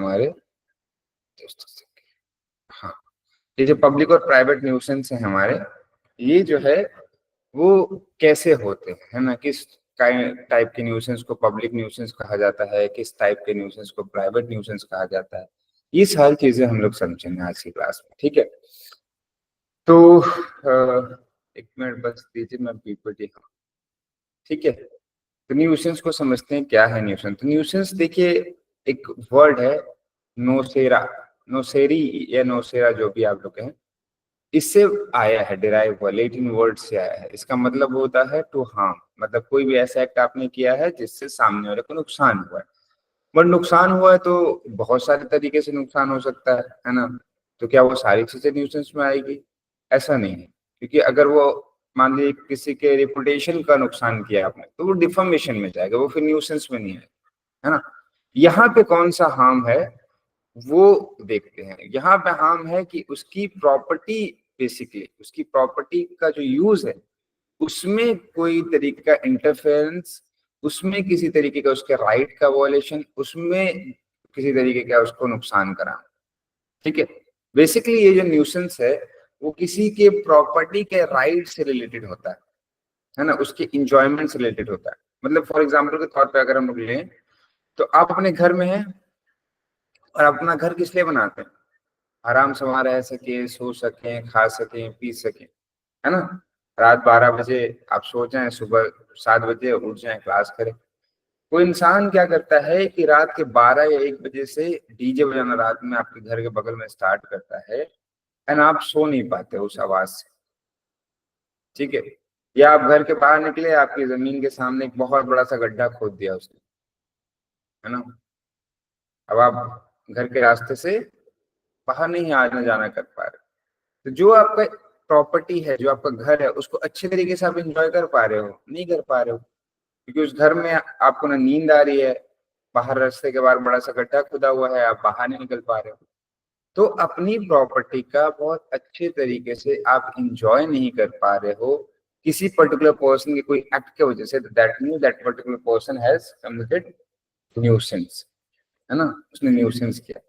हमारे दोस्तों से। हाँ, ये जो पब्लिक और प्राइवेट न्यूसेंस है हमारे, ये जो है वो कैसे होते हैं, है ना, किस टाइप के न्यूसेंस को पब्लिक न्यूसेंस कहा जाता है, किस टाइप के न्यूसेंस को प्राइवेट न्यूसेंस कहा जाता है, ये सारी चीजें हम लोग समझेंगे आज की क्लास में। ठीक है, तो एक मिनट बस दीजिए, मैं पीपीटी। ठीक है, तो न्यूसेंस को समझते हैं, क्या है न्यूसेंस। तो न्यूसेंस देखिए, एक वर्ड है नोसेरा, नोसेरी या नोसेरा, जो भी आप लोग कहें, इससे आया है, डिराइव हुआ, लेटिन वर्ड से आया है। इसका मतलब होता है टू हार्म, मतलब कोई भी ऐसा एक्ट आपने किया है जिससे सामने वाले को नुकसान हुआ है। बट नुकसान हुआ है तो बहुत सारे तरीके से नुकसान हो सकता है ना। तो क्या वो सारी चीजें न्यूसेंस में आएगी? ऐसा नहीं है, क्योंकि अगर वो मान लीजिए किसी के रेपुटेशन का नुकसान किया आपने, तो वो डिफॉर्मेशन में जाएगा, वो फिर न्यूसेंस में नहीं आएगा, है ना। यहाँ पे कौन सा हार्म है वो देखते हैं। यहाँ पे हार्म है कि उसकी प्रॉपर्टी, बेसिकली उसकी प्रॉपर्टी का जो यूज है उसमें कोई तरीके का इंटरफेरेंस, उसमें किसी तरीके का उसके राइट का वॉयलेशन, उसमें किसी तरीके का उसको नुकसान कराना। ठीक है, बेसिकली ये जो न्यूसेंस है वो किसी के प्रॉपर्टी के राइट से रिलेटेड होता है ना, उसके इंजॉयमेंट से रिलेटेड होता है। मतलब फॉर एग्जाम्पल के तौर पे अगर हम लोग लें, तो आप अपने घर में हैं और अपना घर किस लिए बनाते हैं? आराम से वहां रह सके, सो सके, खा सके, पी सके, है ना। रात 12 बजे आप सो जाएं, सुबह 7 बजे उठ जाएं, क्लास करें। कोई इंसान क्या करता है कि रात के 12 या 1 बजे से डीजे बजाना रात में आपके घर के बगल में स्टार्ट करता है, एंड आप सो नहीं पाते उस आवाज से। ठीक है, या आप घर के बाहर निकले, आपकी जमीन के सामने एक बहुत बड़ा सा गड्ढा खोद दिया उसने, है ना। अब आप घर के रास्ते से बाहर नहीं आना जाना कर पा रहे। तो जो आपका प्रॉपर्टी है, जो आपका घर है, उसको अच्छे तरीके से आप एंजॉय कर पा रहे हो? नहीं कर पा रहे हो, क्योंकि उस घर में आपको ना नींद आ रही है, बाहर रास्ते के बाहर बड़ा सा गड्ढा खुदा हुआ है, आप बाहर नहीं निकल पा रहे हो। तो अपनी प्रॉपर्टी का बहुत अच्छे तरीके से आप इंजॉय नहीं कर पा रहे हो किसी पर्टिकुलर पर्सन के कोई एक्ट की वजह से, that means that particular person has committed nuisance, है ना, उसने न्यूसेंस किया।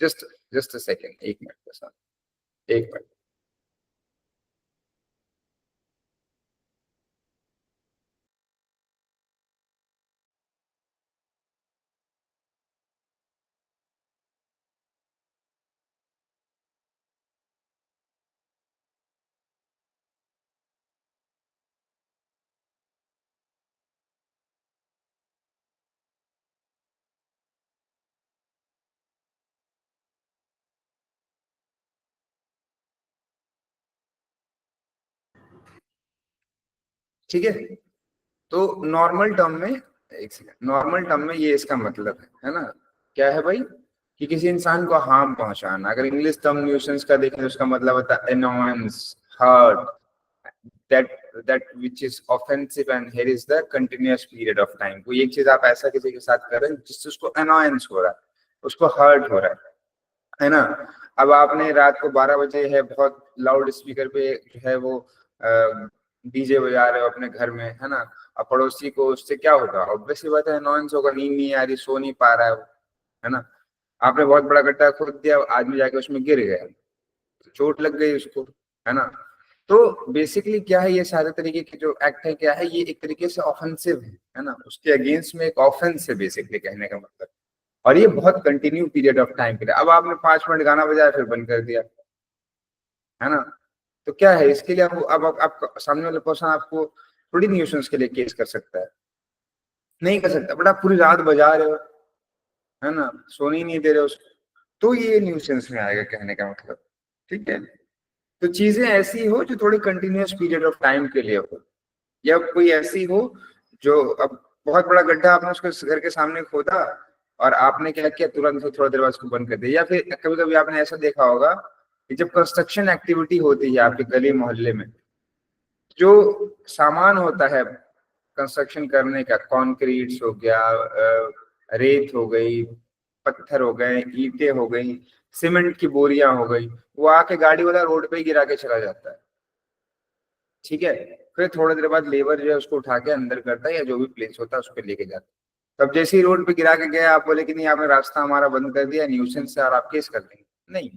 जस्ट जस्ट अ सेकंड, एक मिनट के साथ, एक मिनट। ठीक है, तो नॉर्मल टर्म में, एक सेकंड, नॉर्मल टर्म में ये इसका मतलब है ना, क्या है भाई, कि किसी इंसान को हार्म पहुंचाना। अगर इंग्लिश टर्म न्यूसेंस का देखें तो उसका मतलब होता है annoyance, hurt, that that which is offensive, and here is the continuous period of time। कोई एक चीज आप ऐसा किसी के साथ कर रहे हैं जिससे उसको अनोयंस हो रहा है, उसको हर्ट हो रहा है ना। अब आपने रात को 12 बजे है, बहुत लाउड स्पीकर पे जो है वो डीजे बजा रहे हो अपने घर में, है ना। अब पड़ोसी को उससे क्या होगा? ऑब्वियसली बात है, अनोयंस होगा, नींद नहीं आ रही, सो नहीं पा रहा है ना। आपने बहुत बड़ा गड्ढा खोद दिया, आदमी जाके उसमें गिर गया, चोट लग गई उसको, है ना। तो बेसिकली क्या है, ये सारे तरीके के जो एक्ट है, क्या है, ये एक तरीके से ऑफेंसिव है ना, उसके अगेंस्ट में एक ऑफेंस है बेसिकली, कहने का मतलब। और ये बहुत कंटिन्यू पीरियड ऑफ टाइम के लिए। अब आपने 5 मिनट गाना बजाया फिर बंद कर दिया, है ना। तो क्या है इसके लिए, अब आप सामने वाले पर्सन आपको थोड़ी न्यूसेंस के लिए केस कर सकता है, नहीं कर सकता। बट आप पूरी रात बजा रहे हो, है ना, सोने ही नहीं दे रहे हो उसको, तो ये न्यूसेंस में आएगा, कहने का मतलब। ठीक है, तो चीजें ऐसी हो जो थोड़ी कंटिन्यूअस पीरियड ऑफ टाइम के लिए हो, या कोई ऐसी हो जो, अब बहुत बड़ा गड्ढा आपने उसको घर के सामने खोदा और आपने क्या किया, तुरंत से थोड़ी देर बाद उसको बंद कर दिया। या फिर कभी कभी आपने ऐसा देखा होगा कि जब कंस्ट्रक्शन एक्टिविटी होती है आपके गली मोहल्ले में, जो सामान होता है कंस्ट्रक्शन करने का, कंक्रीट हो गया, रेत हो गई, पत्थर हो गए, ईंटें हो गई, सीमेंट की बोरियां हो गई, वो आके गाड़ी वाला रोड पे ही गिरा के चला जाता है। ठीक है, फिर थोड़ी देर बाद लेबर जो है उसको उठा के अंदर करता है, या जो भी प्लेस होता है उस पर लेके जाता है। तब जैसे ही रोड पे गिरा के गया, आप बोले कि नहीं आपने रास्ता हमारा बंद कर दिया न्यूसेंस से और आप केस कर देंगे? नहीं,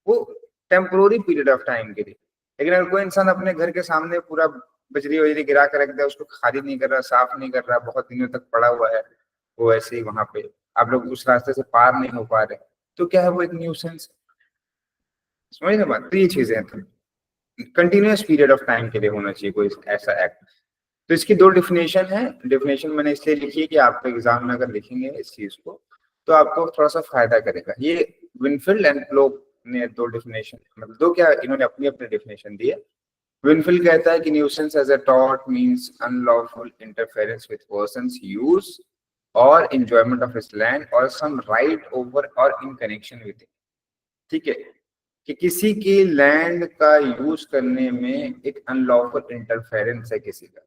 वो टेम्पोररी पीरियड ऑफ टाइम के लिए। लेकिन अगर कोई इंसान अपने घर के सामने पूरा बजरी वजरी गिरा कर रख दिया, उसको खाली नहीं कर रहा, साफ नहीं कर रहा, बहुत दिनों तक पड़ा हुआ है वो ऐसे ही वहां पे, आप लोग उस रास्ते से पार नहीं हो पा रहे, तो क्या है वो एक न्यूसेंस। समझ ना बात? तो ये चीजें हैं, कंटिन्यूअस पीरियड ऑफ टाइम के लिए होना चाहिए कोई ऐसा एक्ट। तो इसकी दो डेफिनेशन है। डेफिनेशन मैंने इसलिए लिखी है कि आप एग्जाम में अगर लिखेंगे इस चीज को तो आपको थोड़ा सा फायदा करेगा। ये विनफील्ड एंड क्लोक ने दो डेफिनेशन, मतलब दो क्या, इन्होंने अपनी अपनी डेफिनेशन दी है। विनफील्ड कहता है कि nuisance as a tort means unlawful interference with person's use और एंजॉयमेंट ऑफ हिज लैंड और सम राइट ओवर और इन कनेक्शन विद इट। ठीक है, कि किसी के लैंड का यूज करने में एक अनलॉफुल इंटरफेरेंस है किसी का।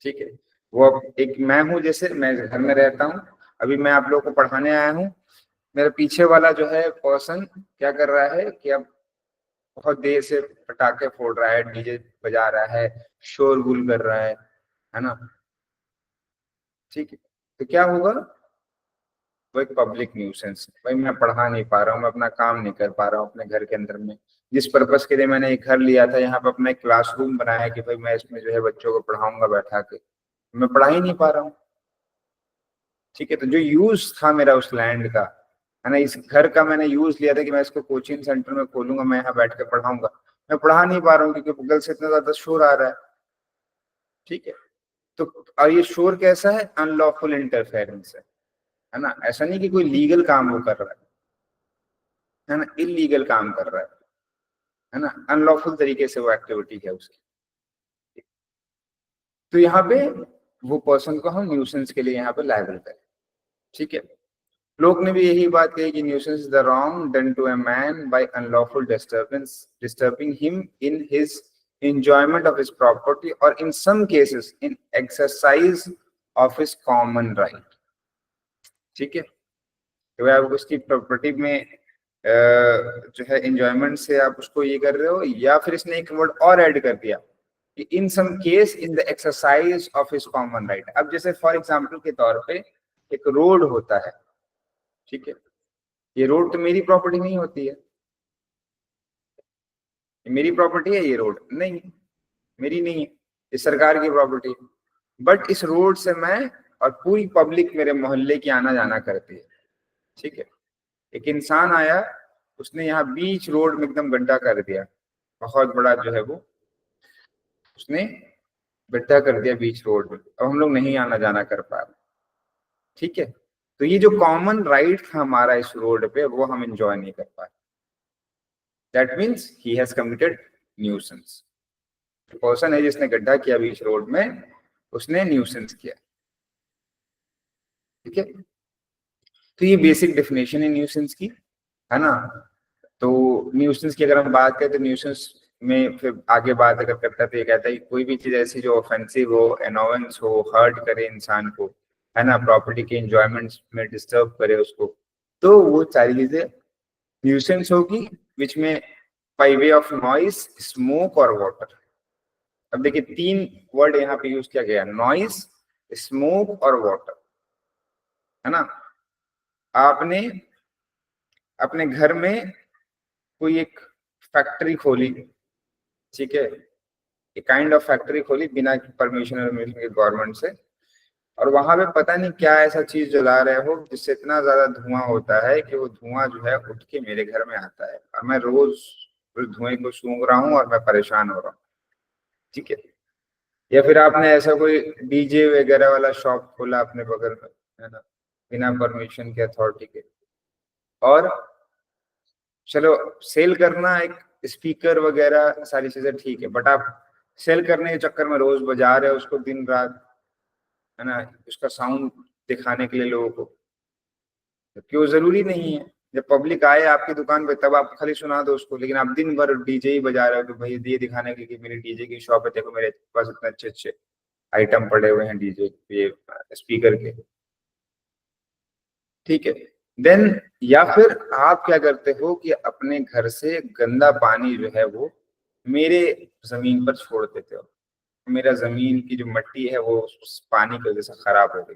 ठीक है, वो अब एक मैं हूं, जैसे मैं घर में रहता हूँ, अभी मैं आप लोगों को पढ़ाने आया हूँ, मेरे पीछे वाला जो है पर्सन क्या कर रहा है कि अब बहुत देर से पटाखे फोड़ रहा है, डीजे बजा रहा है, शोरगुल कर रहा है ना? ठीक है, तो क्या होगा, वो एक पब्लिक न्यूसेंस। भाई मैं पढ़ा नहीं पा रहा हूँ, मैं अपना काम नहीं कर पा रहा हूँ अपने घर के अंदर में, जिस पर्पस के लिए मैंने एक घर लिया था, यहाँ पे अपना एक क्लासरूम बनाया कि भाई मैं इसमें जो है बच्चों को पढ़ाऊंगा बैठा के, मैं पढ़ा ही नहीं पा रहा हूँ। ठीक है, तो जो यूज था मेरा उस लैंड का, है ना, इस घर का मैंने यूज लिया था कि मैं इसको कोचिंग सेंटर में खोलूंगा, मैं यहाँ बैठ के पढ़ाऊंगा, मैं पढ़ा नहीं पा रहा हूँ क्योंकि बगल से इतना ज्यादा शोर आ रहा है। ठीक है, तो और ये शोर कैसा है, अनलॉफुल इंटरफेरेंस है ना? ऐसा नहीं कि कोई लीगल काम वो कर रहा है ना, इलीगल काम कर रहा है ना, अनलॉफुल तरीके से वो एक्टिविटी है उसकी। तो यहाँ पे वो पर्सन को हम न्यूसेंस के लिए यहाँ पे लायबल करें। ठीक है, लोग ने भी यही बात कही कि nuisance is the wrong done to a man by unlawful disturbing him in his enjoyment of his property or in some cases in exercise of his common right। ठीक है, तो आप उसकी प्रॉपर्टी में जो है एंजॉयमेंट से आप उसको ये कर रहे हो, या फिर इसने एक वर्ड और ऐड कर दिया कि in some case in the exercise of his common right. अब जैसे फॉर एग्जांपल के तौर पे एक रोड होता है, ठीक है, ये रोड तो मेरी प्रॉपर्टी नहीं होती है, मेरी प्रॉपर्टी है ये रोड नहीं, मेरी नहीं है, ये सरकार की प्रॉपर्टी है। बट इस रोड से मैं और पूरी पब्लिक मेरे मोहल्ले की आना जाना करती है। ठीक है, एक इंसान आया, उसने यहाँ बीच रोड में एकदम गड्ढा कर दिया, बहुत बड़ा जो है वो उसने गड्ढा कर दिया बीच रोड में, अब हम लोग नहीं आना जाना कर पा रहे। ठीक है, तो ये जो कॉमन राइट था हमारा इस रोड पे वो हम एंजॉय नहीं कर पाए। That means he has committed nuisance. Person है जिसने गड्ढा किया बीच रोड में, उसने न्यूसेंस किया। ठीक है, तो ये बेसिक डेफिनेशन है न्यूसेंस की, है ना? तो न्यूसेंस की अगर हम बात करें तो न्यूसेंस में फिर आगे बात अगर करता है तो ये कहता है कि कोई भी चीज ऐसी जो ऑफेंसिव हो, एनोवेंस हो, हर्ट करे इंसान को, है ना, प्रॉपर्टी के एंजॉयमेंट में डिस्टर्ब करे उसको, तो वो सारी चीजें न्यूसेंस होगी, विच में by way of noise, smoke और वाटर। अब देखिए तीन वर्ड यहाँ पे यूज किया गया, नॉइस, स्मोक और वाटर, है ना? आपने अपने घर में कोई एक फैक्ट्री खोली, ठीक है, एक काइंड ऑफ फैक्ट्री खोली बिना परमिशन के गवर्नमेंट से, और वहां पे पता नहीं क्या ऐसा चीज जला रहे हो जिससे इतना ज्यादा धुआं होता है कि वो धुआं जो है उठ के मेरे घर में आता है और मैं रोज उस धुएं को सूंघ रहा हूँ और मैं परेशान हो रहा हूँ। ठीक है, या फिर आपने ऐसा कोई डीजे वगैरह वाला शॉप खोला अपने बगल में, है ना, बिना परमिशन के, अथॉरिटी के, और चलो सेल करना एक स्पीकर वगैरह सारी चीजें ठीक है, बट आप सेल करने के चक्कर में रोज बजा रहे हो उसको दिन रात, है ना, उसका साउंड दिखाने के लिए लोगों को, तो क्यों? जरूरी नहीं है, जब पब्लिक आए आपकी दुकान पे तब आप खाली सुना दो उसको, लेकिन आप दिन भर डीजे ही बजा रहे हो तो भाई ये दिखाने के लिए कि मेरी डीजे की शॉप है, देखो मेरे पास इतने अच्छे अच्छे आइटम पड़े हुए हैं डीजे ये स्पीकर के। ठीक है, देन या फिर आप क्या करते हो कि अपने घर से गंदा पानी जो है वो मेरे जमीन पर छोड़ देते हो। मेरा जमीन की जो मिट्टी है वो उस पानी की वजह से खराब हो गई।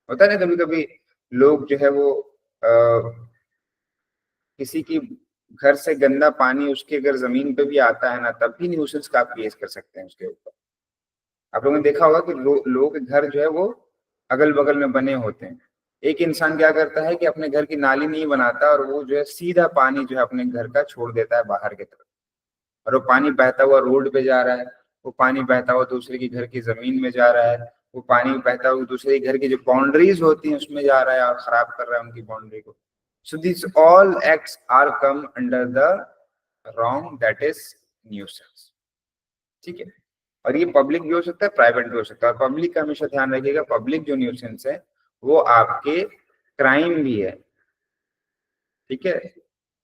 होता है ना कभी कभी लोग जो है वो किसी की घर से गंदा पानी उसके अगर जमीन पे भी आता है ना, तब भी न्यूसेंस का आप केस कर सकते हैं उसके ऊपर। आप लोगों ने देखा होगा कि लोगों के घर जो है वो अगल बगल में बने होते हैं। एक इंसान क्या करता है कि अपने घर की नाली नहीं बनाता और वो जो है सीधा पानी जो है अपने घर का छोड़ देता है बाहर की तरफ, और वो पानी बहता हुआ रोड पे जा रहा है, वो पानी बहता हुआ दूसरे की घर की जमीन में जा रहा है, वो पानी बहता हुआ दूसरे के घर की जो बाउंड्रीज होती हैं उसमें जा रहा है और खराब कर रहा है उनकी बाउंड्री को। So this all acts are come under the wrong, that is nuisance. ठीक है। और ये पब्लिक भी हो सकता है, प्राइवेट भी हो सकता है। और पब्लिक का हमेशा ध्यान रखिएगा, पब्लिक जो न्यूसेंस है वो आपके क्राइम भी है। ठीक है।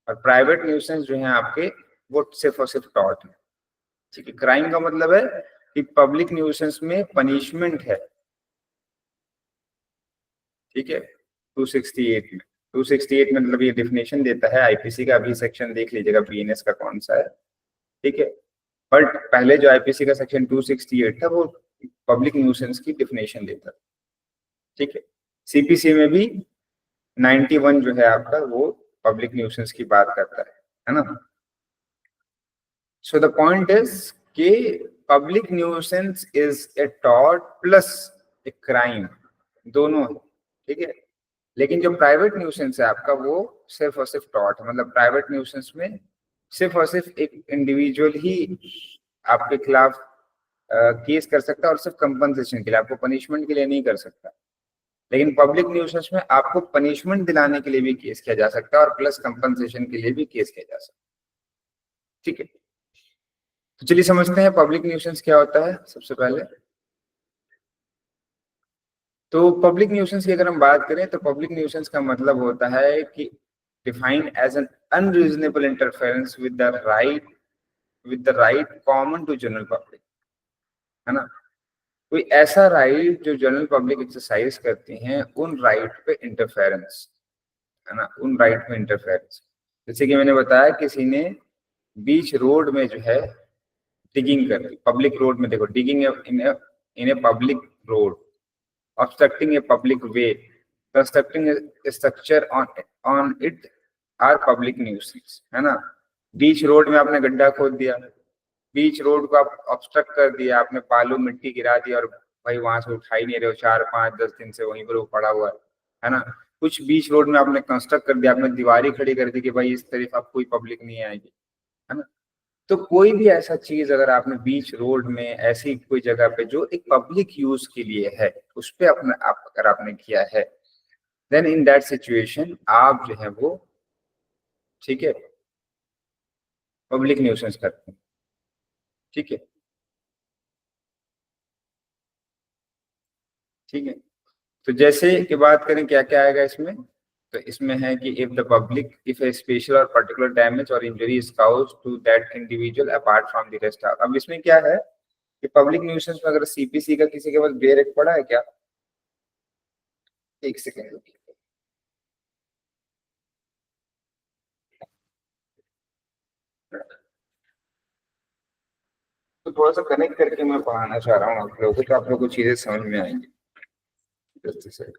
और प्राइवेट न्यूसेंस जो है आपके, वो सिर्फ और सिर्फ टॉर्ट है। ठीक है। क्राइम का मतलब है कि पब्लिक न्यूसेंस में पनिशमेंट है। ठीक है। 268 में, 268 में मतलब ये डिफिनेशन देता है आईपीसी का, अभी सेक्शन देख लीजिएगा बीएनएस का कौन सा है। ठीक है। बट पहले जो आईपीसी का सेक्शन 268 था वो पब्लिक न्यूसेंस की डिफिनेशन देता था। ठीक है। सीपीसी में भी 91 जो है आपका वो पब्लिक न्यूसेंस की बात करता है ना। सो द पॉइंट इज कि public nuisance is a tort plus a crime, दोनों है। ठीक है। लेकिन जो प्राइवेट न्यूसेंस है आपका वो सिर्फ और सिर्फ टॉर्ट है। मतलब प्राइवेट न्यूसेंस में सिर्फ और सिर्फ एक इंडिविजुअल ही आपके खिलाफ केस कर सकता है, और सिर्फ कंपनसेशन के लिए, आपको पनिशमेंट के लिए नहीं कर सकता। लेकिन पब्लिक न्यूसेंस में आपको पनिशमेंट दिलाने के लिए भी केस किया जा सकता है और प्लस कंपनसेशन के लिए भी केस किया जा सकता है। ठीक है। तो चलिए समझते हैं पब्लिक न्यूसेंस क्या होता है सबसे पहले। तो पब्लिक न्यूसेंस की अगर हम बात करें तो पब्लिक न्यूसेंस का मतलब होता है कि defined as an unreasonable interference with the right common to general public, है ना। कोई ऐसा राइट जो जनरल पब्लिक एक्सरसाइज करती हैं उन राइट पे इंटरफेरेंस, है ना, उन राइट में इंटरफेरेंस। जैसे कि मैंने बताया किसी ने बीच रोड में जो है डिगिंग कर दी, पब्लिक रोड में, देखो digging in a public road, obstructing a public way, constructing a structure on it are public nuisance, है ना। बीच रोड में आपने गड्ढा खोद दिया, बीच रोड को आप ऑब्स्ट्रक्ट कर दिया, आपने बालू मिट्टी गिरा दी और भाई वहां से उठा ही नहीं रहे हो, 4 5 10 दिन से वहीं पर वो पड़ा हुआ है ना। कुछ बीच रोड में आपने कंस्ट्रक्ट कर दिया, आपने दीवारी खड़ी कर दी कि भाई इस तरफ अब कोई पब्लिक नहीं आएगी, है ना। तो कोई भी ऐसा चीज अगर आपने बीच रोड में ऐसी कोई जगह पे जो एक पब्लिक यूज के लिए है उस पे अपने आप अगर आपने किया है, देन इन दैट सिचुएशन आप जो है वो, ठीक है, पब्लिक न्यूसेंस करते हैं। ठीक है। ठीक है। तो जैसे कि बात करें क्या क्या आएगा इसमें, तो इसमें है कि if a special or particular damage or injury is caused to that individual apart from the rest. अब इसमें क्या है कि पब्लिक न्यूसेंस में अगर सीपीसी का किसी के पास बेरेक पड़ा है क्या, एक सेकेंड, तो थोड़ा सा कनेक्ट करके मैं पढ़ाना चाह रहा हूँ आप लोगों को, तो आप लोगों को चीजें समझ में आएंगी। Just a second।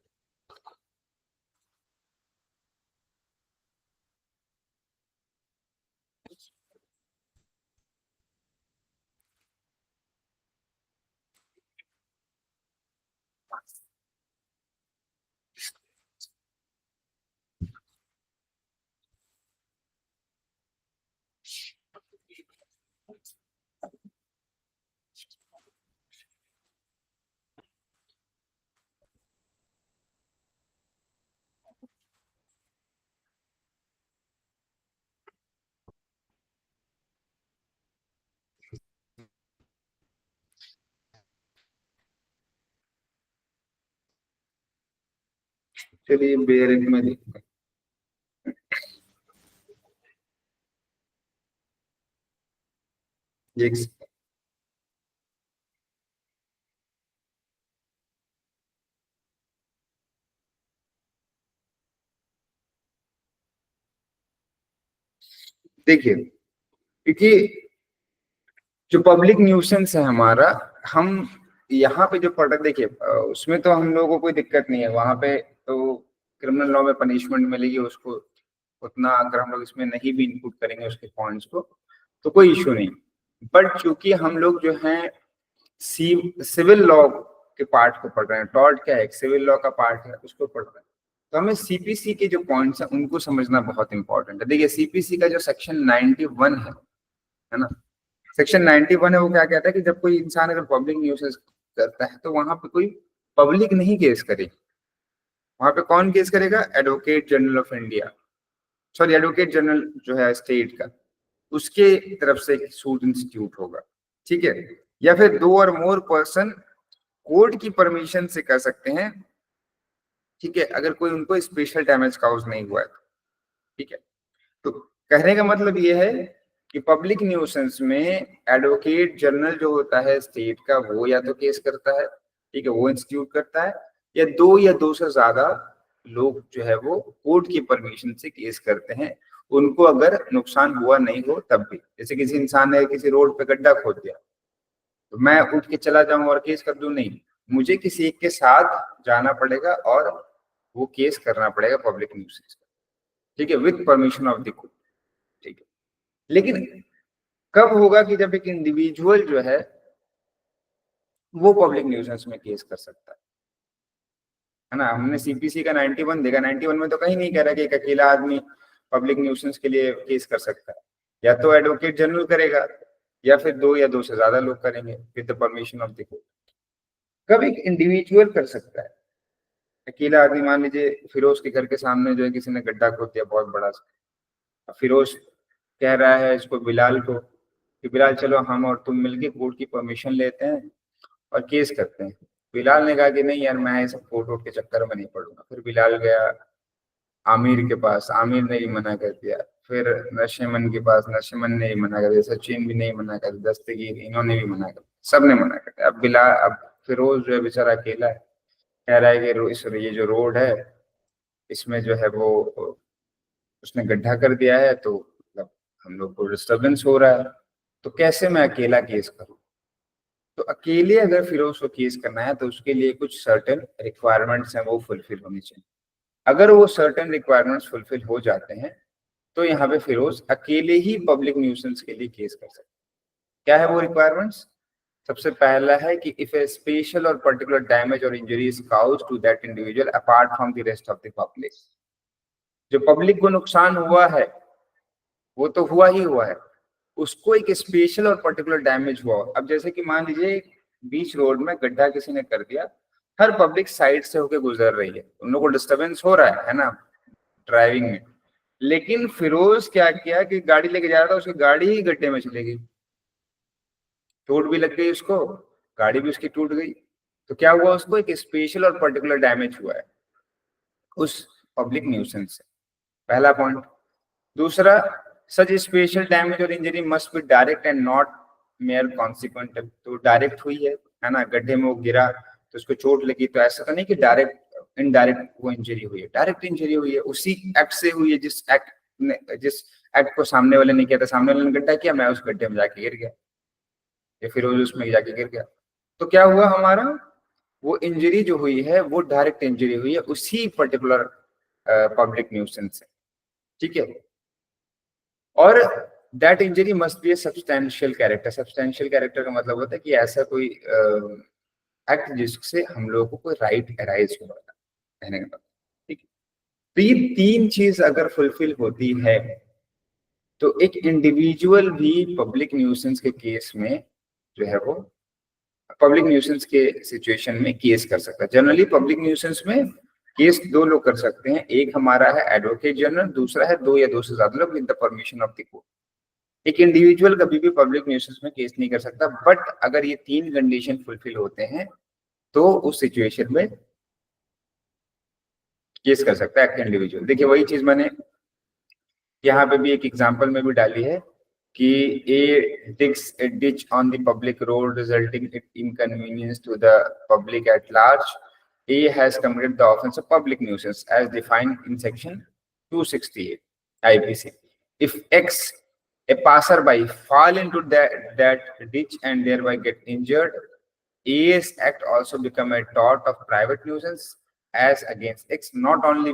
चलिए बेरेक में देखते हैं। देखिए, क्योंकि जो पब्लिक न्यूसेंस है हमारा, हम यहाँ पे जो प्रोडक्ट देखिए उसमें तो हम लोगों को कोई दिक्कत नहीं है, वहां पे तो क्रिमिनल लॉ में पनिशमेंट मिलेगी उसको उतना, अगर हम लोग इसमें नहीं भी इंक्लूड करेंगे उसके पॉइंट्स को तो कोई इशू नहीं। बट चूंकि हम लोग जो है सिविल लॉ के पार्ट को पढ़ रहे हैं, टॉर्ट क्या है, एक सिविल लॉ का पार्ट है, उसको पढ़ रहे हैं, तो हमें सीपीसी के जो पॉइंट्स हैं उनको समझना बहुत इंपॉर्टेंट है। देखिए सीपीसी का जो सेक्शन 91 है ना, सेक्शन 91 है, वो क्या कहता है कि जब कोई इंसान अगर पब्लिक न्यूसेंस करता है तो वहां पे कोई पब्लिक नहीं केस करेगी, वहां पे कौन केस करेगा, advocate general of India, sorry advocate general जो है स्टेट का, उसके तरफ से एक सूट इंस्टीट्यूट होगा, ठीक है। या फिर 2 और मोर पर्सन कोर्ट की परमिशन से कर सकते हैं, ठीक है, अगर कोई उनको स्पेशल डैमेज काउज नहीं हुआ है, ठीक है। तो कहने का मतलब ये है कि पब्लिक न्यूसेंस में एडवोकेट जनरल जो होता है स्टेट का, वो या तो केस करता है, ठीक है, वो इंस्टीट्यूट करता है, या 2 या 2 से ज्यादा लोग जो है वो कोर्ट की परमिशन से केस करते हैं, उनको अगर नुकसान हुआ नहीं हो तब भी। जैसे किसी इंसान ने किसी रोड पे गड्ढा खोद दिया तो मैं उठ के चला जाऊं और केस कर दूं, नहीं, मुझे किसी एक के साथ जाना पड़ेगा और वो केस करना पड़ेगा पब्लिक न्यूसेंस का, ठीक है, with permission of the court, ठीक है। लेकिन कब होगा कि जब एक इंडिविजुअल जो है वो पब्लिक न्यूसेंस में केस कर सकता है ना। हमने सीपीसी का 91 देखा, 91 में तो कहीं नहीं कह रहा कि एक अकेला आदमी पब्लिक न्यूसेंस के लिए केस कर सकता है, या तो एडवोकेट जनरल करेगा या फिर 2 या 2 से ज्यादा लोग करेंगे with the permission of the court. कब एक इंडिविजुअल कर सकता है, अकेला आदमी, मान लीजिए फिरोज के घर के सामने जो है किसी ने गड्ढा खोद दिया बहुत बड़ा सा, फिरोज कह रहा है इसको बिलाल को कि बिलाल चलो हम और तुम मिलके कोर्ट की परमिशन लेते हैं और केस करते हैं। बिलाल ने कहा कि नहीं यार मैं सब कोर्ट वोट के चक्कर में नहीं पड़ूंगा। फिर बिलाल गया आमिर के पास, आमिर ने ही मना कर दिया। फिर नशेमन के पास, नशेमन ने ही मना कर दिया। सचिन भी नहीं मना कर दिया, दस्तगीर इन्होंने भी मना कर दिया, सबने मना कर दिया। अब फिरोज जो है बेचारा अकेला है, कह रहा है कि ये जो रोड है इसमें जो है वो उसने गड्ढा कर दिया है तो मतलब हम लोग को डिस्टर्बेंस हो रहा है, तो कैसे मैं अकेला केस करूं। तो अकेले अगर फिरोज को केस करना है तो उसके लिए कुछ सर्टेन रिक्वायरमेंट्स हैं वो फुलफिल होनी चाहिए। अगर वो सर्टेन रिक्वायरमेंट्स फुलफिल हो जाते हैं तो यहाँ पे फिरोज अकेले ही पब्लिक न्यूसेंस के लिए केस कर सकते हैं। क्या है वो रिक्वायरमेंट्स? सबसे पहला है कि if a special or particular damage or injury is caused to that individual apart from the rest of the public. जो पब्लिक को नुकसान हुआ है वो तो हुआ ही हुआ है, उसको एक स्पेशल और पर्टिकुलर डैमेज हुआ। अब जैसे कि मान लीजिए बीच रोड में गड्ढा किसी ने कर दिया, हर पब्लिक साइड से होकर गुजर रही है, उन लोगों को डिस्टर्बेंस हो रहा है ना ड्राइविंग में, लेकिन फिरोज क्या किया कि गाड़ी लेके जा रहा था, उसकी गाड़ी ही गड्ढे में चली गई, चोट भी लग गई उसको, गाड़ी भी उसकी टूट गई। तो क्या हुआ, उसको एक स्पेशल और पर्टिकुलर डैमेज हुआ है उस पब्लिक न्यूसेंस से, पहला पॉइंट। दूसरा, सच special damage or injury must be direct and not mayor consequent. तो डायरेक्ट हुई है ना, गड्ढे में वो गिरा तो उसको चोट लगी, तो ऐसा तो नहीं कि डायरेक्ट इनडायरेक्ट वो इंजरी हुई है, डायरेक्ट इंजरी हुई है, उसी एक्ट से हुई है जिस एक्ट को सामने वाले ने किया था। सामने वाले ने गड्ढा किया, मैं उस गड्ढे में जाके गिर गया या फिर उसमें जाके गिर गया, तो क्या हुआ हमारा, वो इंजरी जो हुई है वो डायरेक्ट इंजरी हुई है उसी पर्टिकुलर पब्लिक न्यूसेंस से, ठीक है। और that injury must be A substantial character. Substantial character का मतलब होता है कि ऐसा कोई एक्ट जिससे हम लोगों को कोई राइट अराइज हो रहा है, कहने का मतलब, ठीक है। तो ये 3 चीज अगर फुलफिल होती है तो एक इंडिविजुअल भी पब्लिक न्यूसेंस के केस में जो है वो पब्लिक न्यूसेंस के सिचुएशन में केस कर सकता है। जनरली पब्लिक न्यूसेंस में केस 2 लोग कर सकते हैं, एक हमारा है एडवोकेट जनरल, दूसरा है 2 या 2 से ज्यादा लोग with the permission of the court. एक इंडिविजुअल कभी भी पब्लिक न्यूसेंस में केस नहीं कर सकता, बट अगर ये 3 कंडीशन फुलफिल होते हैं तो उस सिचुएशन में केस कर सकता है इंडिविजुअल। देखिए वही चीज मैंने यहाँ पे भी एक एग्जांपल में भी डाली है कि A digs a ditch on the public road resulting in inconvenience to the public at large. A has committed the offense of public nuisance as defined in section 268 IPC. If X A passerby fall into that ditch and thereby get injured. AS Act also become a tort of private nuisance as against X. Not only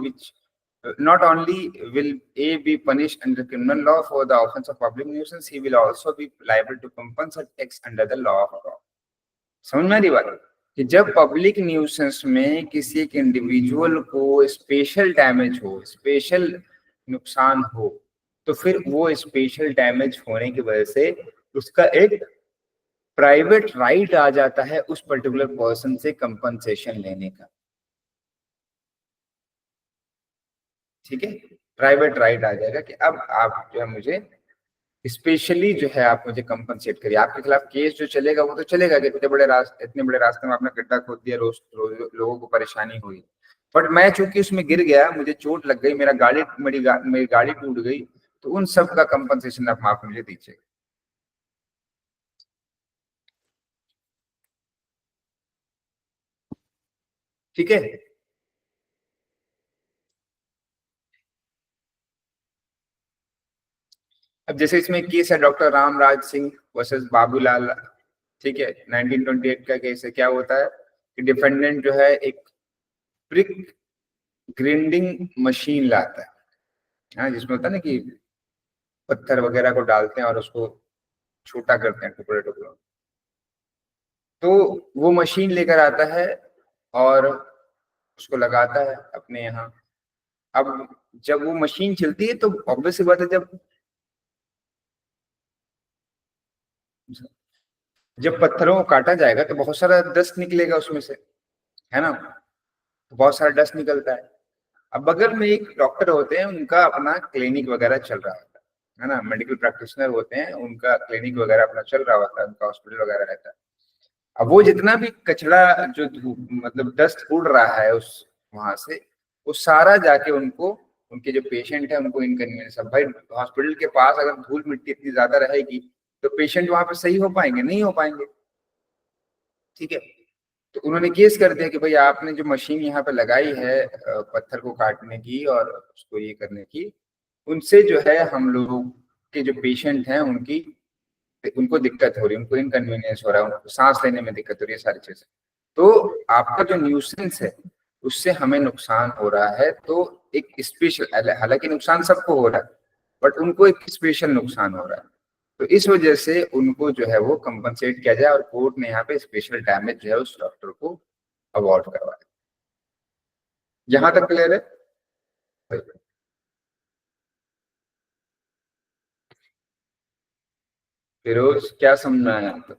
will A be punished under criminal law for the offense of public nuisance, he will also be liable to compensate X under the law of law. समझ में आ रही बात कि जब public nuisance में किसी एक individual को स्पेशल डैमेज हो, स्पेशल नुकसान हो, तो फिर वो स्पेशल डैमेज होने की वजह से उसका एक प्राइवेट राइट आ जाता है उस पर्टिकुलर पर्सन से कंपनसेशन लेने का। ठीक है, प्राइवेट राइट आ जाएगा कि अब आप जो है मुझे स्पेशली जो है आप मुझे कंपनसेट करिए। आपके खिलाफ केस जो चलेगा वो तो चलेगा कि इतने बड़े रास्ते में आपने गड्ढा खोद दिया, रोज लोगों को परेशानी हुई, बट मैं चूंकि उसमें गिर गया, मुझे चोट लग गई, मेरी गाड़ी टूट गई, तो उन सब का कंपनसेशन आप मुझे दीजिए। ठीक है, अब जैसे इसमें केस है डॉक्टर रामराज सिंह वर्सेस बाबूलाल। ठीक है, 1928 का केस है। क्या होता है कि डिफेंडेंट जो है एक ब्रिक ग्राइंडिंग मशीन लाता है, हाँ, जिसमें होता है ना कि पत्थर वगैरह को डालते हैं और उसको छोटा करते हैं टुकड़े टुकड़ों। तो वो मशीन लेकर आता है और उसको लगाता है अपने यहाँ। अब जब वो मशीन चलती है तो ऑब्वियस सी बात है, जब पत्थरों को काटा जाएगा तो बहुत सारा डस्ट निकलेगा उसमें से, है ना, तो बहुत सारा डस्ट निकलता है। अब बगल में एक डॉक्टर होते हैं, उनका अपना क्लिनिक वगैरह चल रहा होता है ना, मेडिकल प्रैक्टिशनर होते हैं, उनका क्लिनिक वगैरह अपना चल रहा होता है, उनका हॉस्पिटल वगैरह रहता है। अब वो जितना भी कचरा जो मतलब डस्ट उड़ रहा है उस वहां से, वो सारा जाके उनको, उनके जो पेशेंट है उनको इनकन्वीनियंस। अब भाई हॉस्पिटल के पास अगर धूल मिट्टी इतनी ज्यादा रहेगी तो पेशेंट वहां पे सही हो पाएंगे? नहीं हो पाएंगे। ठीक है, तो उन्होंने केस कर दिया कि भाई आपने जो मशीन यहाँ पे लगाई है पत्थर को काटने की और उसको ये करने की, उनसे जो है हम लोगों के जो पेशेंट हैं उनको दिक्कत हो रही है, उनको इनकन्वीनियंस हो रहा है, उनको सांस लेने में दिक्कत हो रही है, सारी चीजें। तो आपका जो न्यूसेंस है उससे हमें नुकसान हो रहा है, तो एक स्पेशल, हालांकि नुकसान सबको हो रहा है, बट उनको एक स्पेशल नुकसान हो रहा है, तो इस वजह से उनको जो है वो कंपनसेट किया जाए और कोर्ट ने यहाँ पे स्पेशल डैमेज जो है उस डॉक्टर को अवार्ड करवाया। यहाँ तक क्लियर है? फिरोज, क्या समझना है यहाँ तक?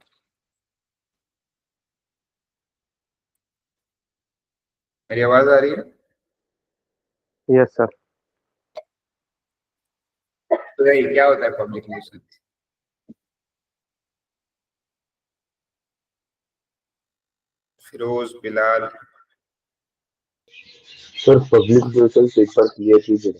मेरी आवाज आ रही है? Yes sir. तो भाई क्या होता है public nuisance? Firoz, Bilal. Sir public nuisance एक बार क्लियर कीजिए।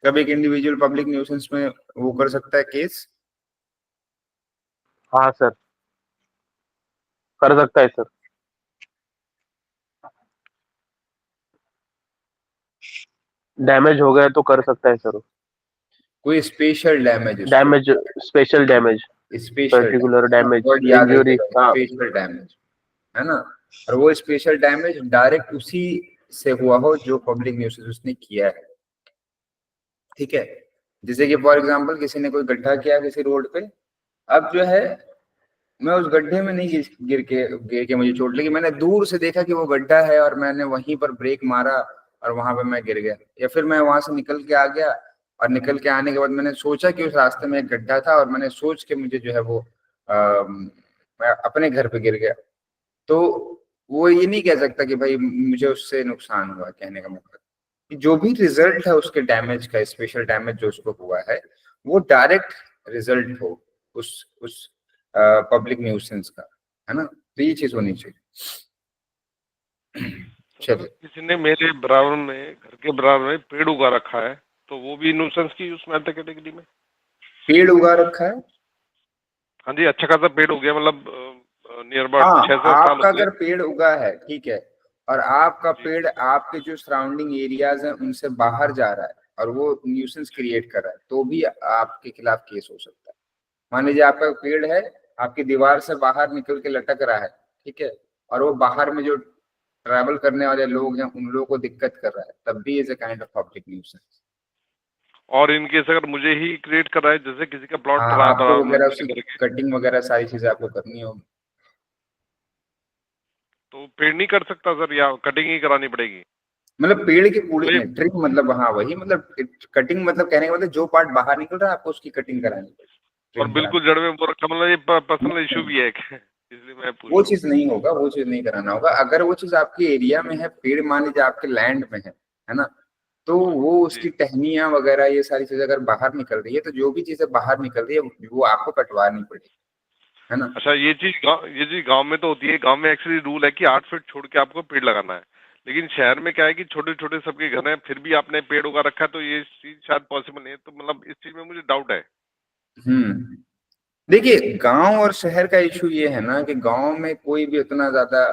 कब एक इंडिविजुअल पब्लिक न्यूसेंस में वो कर सकता है केस? हाँ सर, कर सकता है सर। डैमेज हो गया तो कर सकता है सर। कोई special damage? Damage, special damage, special particular damage, word याद इंजरी। रखिएगा, हाँ स्पेशल डैमेज, है ना। और वो स्पेशल डैमेज डायरेक्ट उसी से हुआ हो जो पब्लिक न्यूसेंस उसने किया है। ठीक है, जैसे कि फॉर एग्जांपल किसी ने कोई गड्ढा किया किसी रोड पे, अब जो है मैं उस गड्ढे में नहीं गिर के मुझे चोट लगी, मैंने दूर से देखा कि वो गड्ढा है और मैंने वहीं पर ब्रेक मारा और वहां पे मैं गिर गया, या फिर मैं वहां से निकल के आ गया और निकल के आने के बाद मैंने सोचा कि उस रास्ते में एक गड्ढा था और मैंने सोच के मुझे जो है वो मैं अपने घर पे गिर गया, तो वो ये नहीं कह सकता कि भाई मुझे उससे नुकसान हुआ। कहने का मतलब कि जो भी रिजल्ट है उसके डैमेज का, स्पेशल डैमेज जो उसको हुआ है, वो डायरेक्ट रिजल्ट हो उस पब्लिक न्यूसेंस का, है ना, तो ये चीज होनी चाहिए। चलिए, किसी ने मेरे बराबर में, घर के बराबर में पेड़ उगा रखा है, तो वो भी न्यूसेंस की उसमें आता कैटेगरी में? पेड़ उगा रखा है? हाँ जी, अच्छा खासा पेड़ हो गया, मतलब नियर अबाउट हाँ, 6-7 साल आपका हो गए। अगर पेड़ उगा है, ठीक है, और आपका पेड़ आपके जो सराउंडिंग एरियाज हैं उनसे बाहर जा रहा है और वो न्यूसेंस क्रिएट कर रहा है, तो भी आपके खिलाफ केस हो सकता है। मान लीजिए आपका पेड़ है, आपकी दीवार से बाहर निकल के लटक रहा है, ठीक है, और वो बाहर में जो ट्रैवल करने वाले लोग हैं उन लोगों को दिक्कत कर रहा है, तब भी is a kind of public nuisance. और इन केस अगर मुझे ही क्रिएट कर रहा है, जैसे किसी का प्लॉट हाँ, खराब आपको वगैरह उसकी करके, कटिंग वगैरह सारी चीजें आपको करनी होगी। तो पेड़ नहीं कर सकता सर, या कटिंग ही करानी पड़ेगी? मतलब पेड़ की पूरी वही ट्रिम, मतलब हाँ वही, मतलब कटिंग मतलब कहने का मतलब जो पार्ट बाहर निकल रहा है आपको उसकी कटिंग करानी पड़ेगी, और ट्रिम बिल्कुल करानी। जड़ में वो रखा, मतलब ये पर्सनल इशू भी है एक इसलिए मैं पूछ वो रहा हूँ। चीज नहीं होगा, वो चीज नहीं कराना होगा। अगर वो चीज आपके एरिया में है, पेड़ मान लीजिए आपके लैंड में है ना, तो वो जी। उसकी टहनियां वगैरह ये सारी चीजें अगर बाहर निकल रही है, तो जो भी चीजें बाहर निकल रही है वो आपको कटवानी पड़ेगी, है ना। अच्छा, ये चीज गांव में तो होती है। गांव में एक्चुअली रूल है कि 8 फीट छोड़ के आपको पेड़ लगाना है, लेकिन शहर में क्या है कि छोटे छोटे सबके घर हैं, फिर भी आपने पेड़ उगा रखा है, तो ये चीज शायद पॉसिबल नहीं है। तो मतलब इस चीज में मुझे डाउट है। हम्म। देखिए, गांव और शहर का इशू ये है ना कि गांव में कोई भी उतना ज्यादा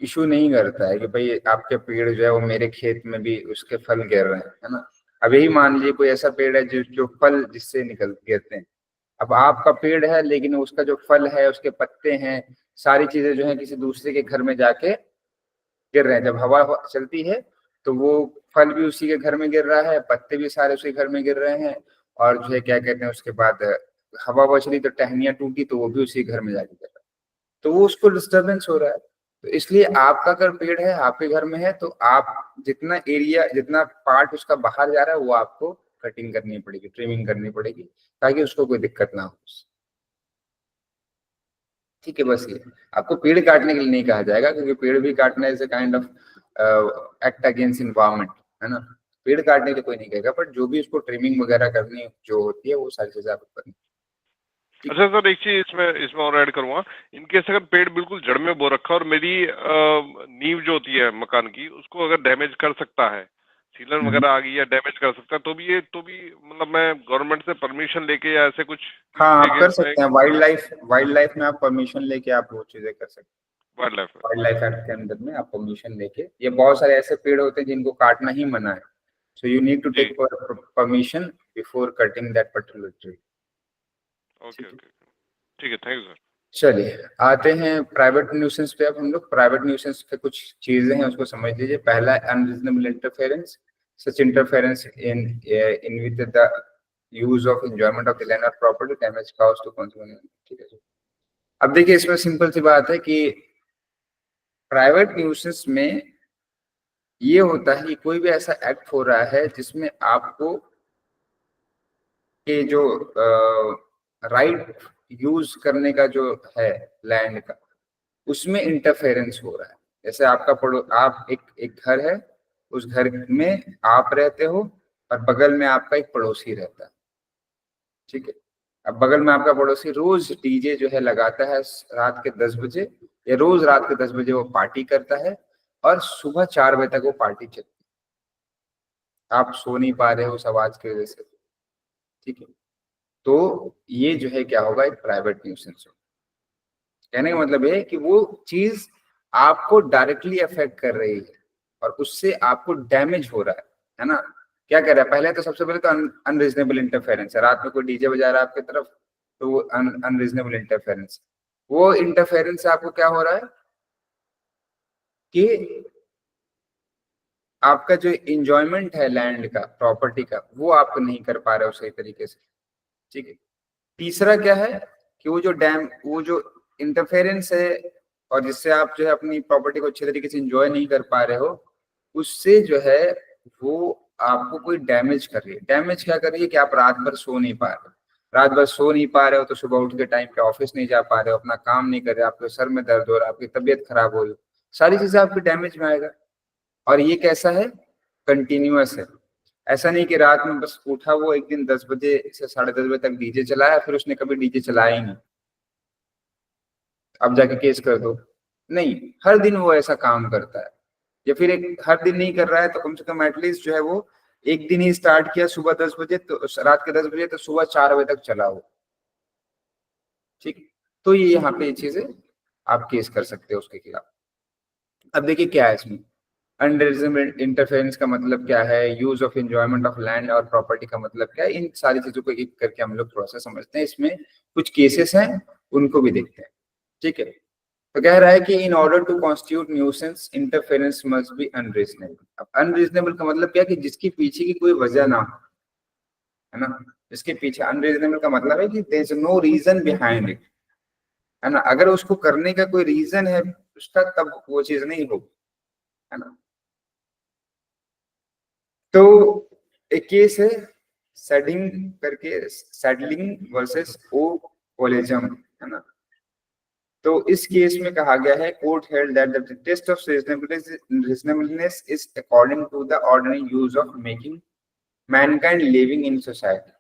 इशू नहीं करता है कि भाई आपके पेड़ जो है वो मेरे खेत में भी उसके फल गिर रहे हैं, है ना। अब यही मान लीजिए कोई ऐसा पेड़ है जो जो फल जिससे निकल गिरते हैं। अब आपका पेड़ है लेकिन उसका जो फल है, उसके पत्ते हैं, सारी चीजें जो है किसी दूसरे के घर में जाके गिर रहे हैं। जब हवा चलती है तो वो फल भी उसी के घर में गिर रहा है, पत्ते भी सारे उसी घर में गिर रहे हैं, और जो है क्या कहते हैं उसके बाद हवा बचली तो टहनियां टूटी तो वो भी उसी घर में जाके गिर रहा है, तो वो उसको डिस्टरबेंस हो रहा है। तो इसलिए आपका अगर पेड़ है आपके घर में है तो आप जितना एरिया, जितना पार्ट उसका बाहर जा रहा है वो आपको कटिंग करनी पड़ेगी, ट्रिमिंग करनी पड़ेगी, ताकि उसको कोई दिक्कत ना हो। ठीक है, बस ये आपको पेड़ काटने के लिए नहीं कहा जाएगा, क्योंकि पेड़ भी काटना is a kind of act against environment, है ना। पेड़ काटने के लिए कोई नहीं कहेगा, बट जो भी उसको ट्रिमिंग वगैरह करनी जो होती है वो सारी चीजें आपको करनी। ठीक अच्छा सर, एक चीज इसमें इसमें और ऐड करूंगा। इनकेस अगर पेड़ बिल्कुल जड़ में बो रखा और मेरी नींव जो होती है मकान की, उसको अगर डैमेज कर सकता है, सीलन है। वगैरह आ गई या डैमेज कर सकता है, तो भी मतलब मैं गवर्नमेंट से परमिशन लेके या ऐसे कुछ हाँ, आप लेके कर इसमें सकते हैं, वाइल्ड लाइफ में आप परमिशन लेके आप वो चीजें कर सकते हैं। वाइल्ड लाइफ में? वाइल्ड लाइफ एक्ट के अंदर में आप परमिशन लेके, ये बहुत सारे ऐसे पेड़ होते हैं जिनको काटना ही मना है, सो यू नीड टू जी। Take permission before cutting that particular tree. Okay ठीक है, ओके। ठीक है, थैंक यू सर। चलिए आते हैं प्राइवेट न्यूसेंस पे। अब हम लोग प्राइवेट न्यूसेंस पे कुछ चीजें हैं उसको समझ लीजिए। पहला है unreasonable interference, such interference in with the use of enjoyment of the land और property damage cause to consumer. ठीक है जी। अब देखिए, इसमें सिंपल सी बात है कि प्राइवेट न्यूसेंस में ये होता है कि कोई भी ऐसा एक्ट हो रहा है जिसमें आपको के जो राइट यूज करने का जो है लैंड का, उसमें इंटरफेरेंस हो रहा है। जैसे आपका आप एक एक घर है, उस घर में आप रहते हो और बगल में आपका एक पड़ोसी रहता है, ठीक है। अब बगल में आपका पड़ोसी रोज डीजे जो है लगाता है रात के 10 बजे, या रोज रात के 10 बजे वो पार्टी करता है और सुबह 4 बजे तक वो पार्टी चलती है। आप सो नहीं पा रहे हो उस आवाज की वजह से, ठीक है। तो ये जो है क्या होगा, एक प्राइवेट न्यूसेंस होगा। कहने का मतलब है कि वो चीज आपको डायरेक्टली अफेक्ट कर रही है और उससे आपको डैमेज हो रहा है ना। क्या कर रहा है, पहले तो सबसे पहले तो अनरीजनेबल इंटरफेरेंस है। रात में कोई डीजे बजा रहा है आपकी तरफ, तो वो अनरीजनेबल इंटरफेरेंस। वो इंटरफेरेंस से आपको क्या हो रहा है कि आपका जो इंजॉयमेंट है लैंड का, प्रॉपर्टी का, वो आप नहीं कर पा रहे हो सही तरीके से, ठीक है। तीसरा क्या है कि वो जो इंटरफेरेंस है और जिससे आप जो है अपनी प्रॉपर्टी को अच्छे तरीके से एंजॉय नहीं कर पा रहे हो, उससे जो है वो आपको कोई डैमेज कर रही है। डैमेज क्या कर रही है कि आप रात भर सो नहीं पा रहे हो। रात भर सो नहीं पा रहे हो तो सुबह उठ के टाइम पे ऑफिस नहीं जा पा रहे हो, अपना काम नहीं कर रहे, आपके सर में दर्द हो रहा है, आपकी तबीयत खराब हो रही, सारी चीजें आपकी डैमेज में आएगा। और ये कैसा है, कंटिन्यूअस है। ऐसा नहीं कि रात में बस उठा वो एक दिन 10 बजे से 10:30 बजे तक डीजे चलाया, फिर उसने कभी डीजे चलाया ही नहीं, अब जाके केस कर दो। नहीं, हर दिन वो ऐसा काम करता है। या फिर एक हर दिन नहीं कर रहा है तो कम से कम एटलीस्ट जो है वो एक दिन ही स्टार्ट किया सुबह 10 बजे, तो रात के 10 बजे तो सुबह 4 बजे तक चला वो, ठीक। तो ये यहाँ पे ये चीजें आप केस कर सकते हो उसके खिलाफ। अब देखिए क्या है इसमें, अनरीजनेबल इंटरफेरेंस का मतलब क्या है, use of enjoyment of land और प्रॉपर्टी का मतलब क्या है, इन सारी चीजों को एक करके हम लोग थोड़ा सा समझते हैं। इसमें कुछ केसेस हैं, उनको भी देखते हैं। ठीक है, तो कह रहा है कि in order to constitute nuisance interference must be unreasonable. अब अनरीजनेबल का मतलब क्या है, कि जिसकी पीछे की कोई वजह ना हो, है ना। जिसके पीछे, अनरीजनेबल का मतलब है कि there is no reason behind it, है ना। अगर उसको करने का कोई रीजन है उसका, तब वो चीज नहीं होगी, है ना। तो एक केस है सेडिंग करके, सेडलिंग वर्सेस ओ कोलेजम, है ना। तो इस केस में कहा गया है, court held that the test of reasonableness is according to the ordinary use of making mankind living in society.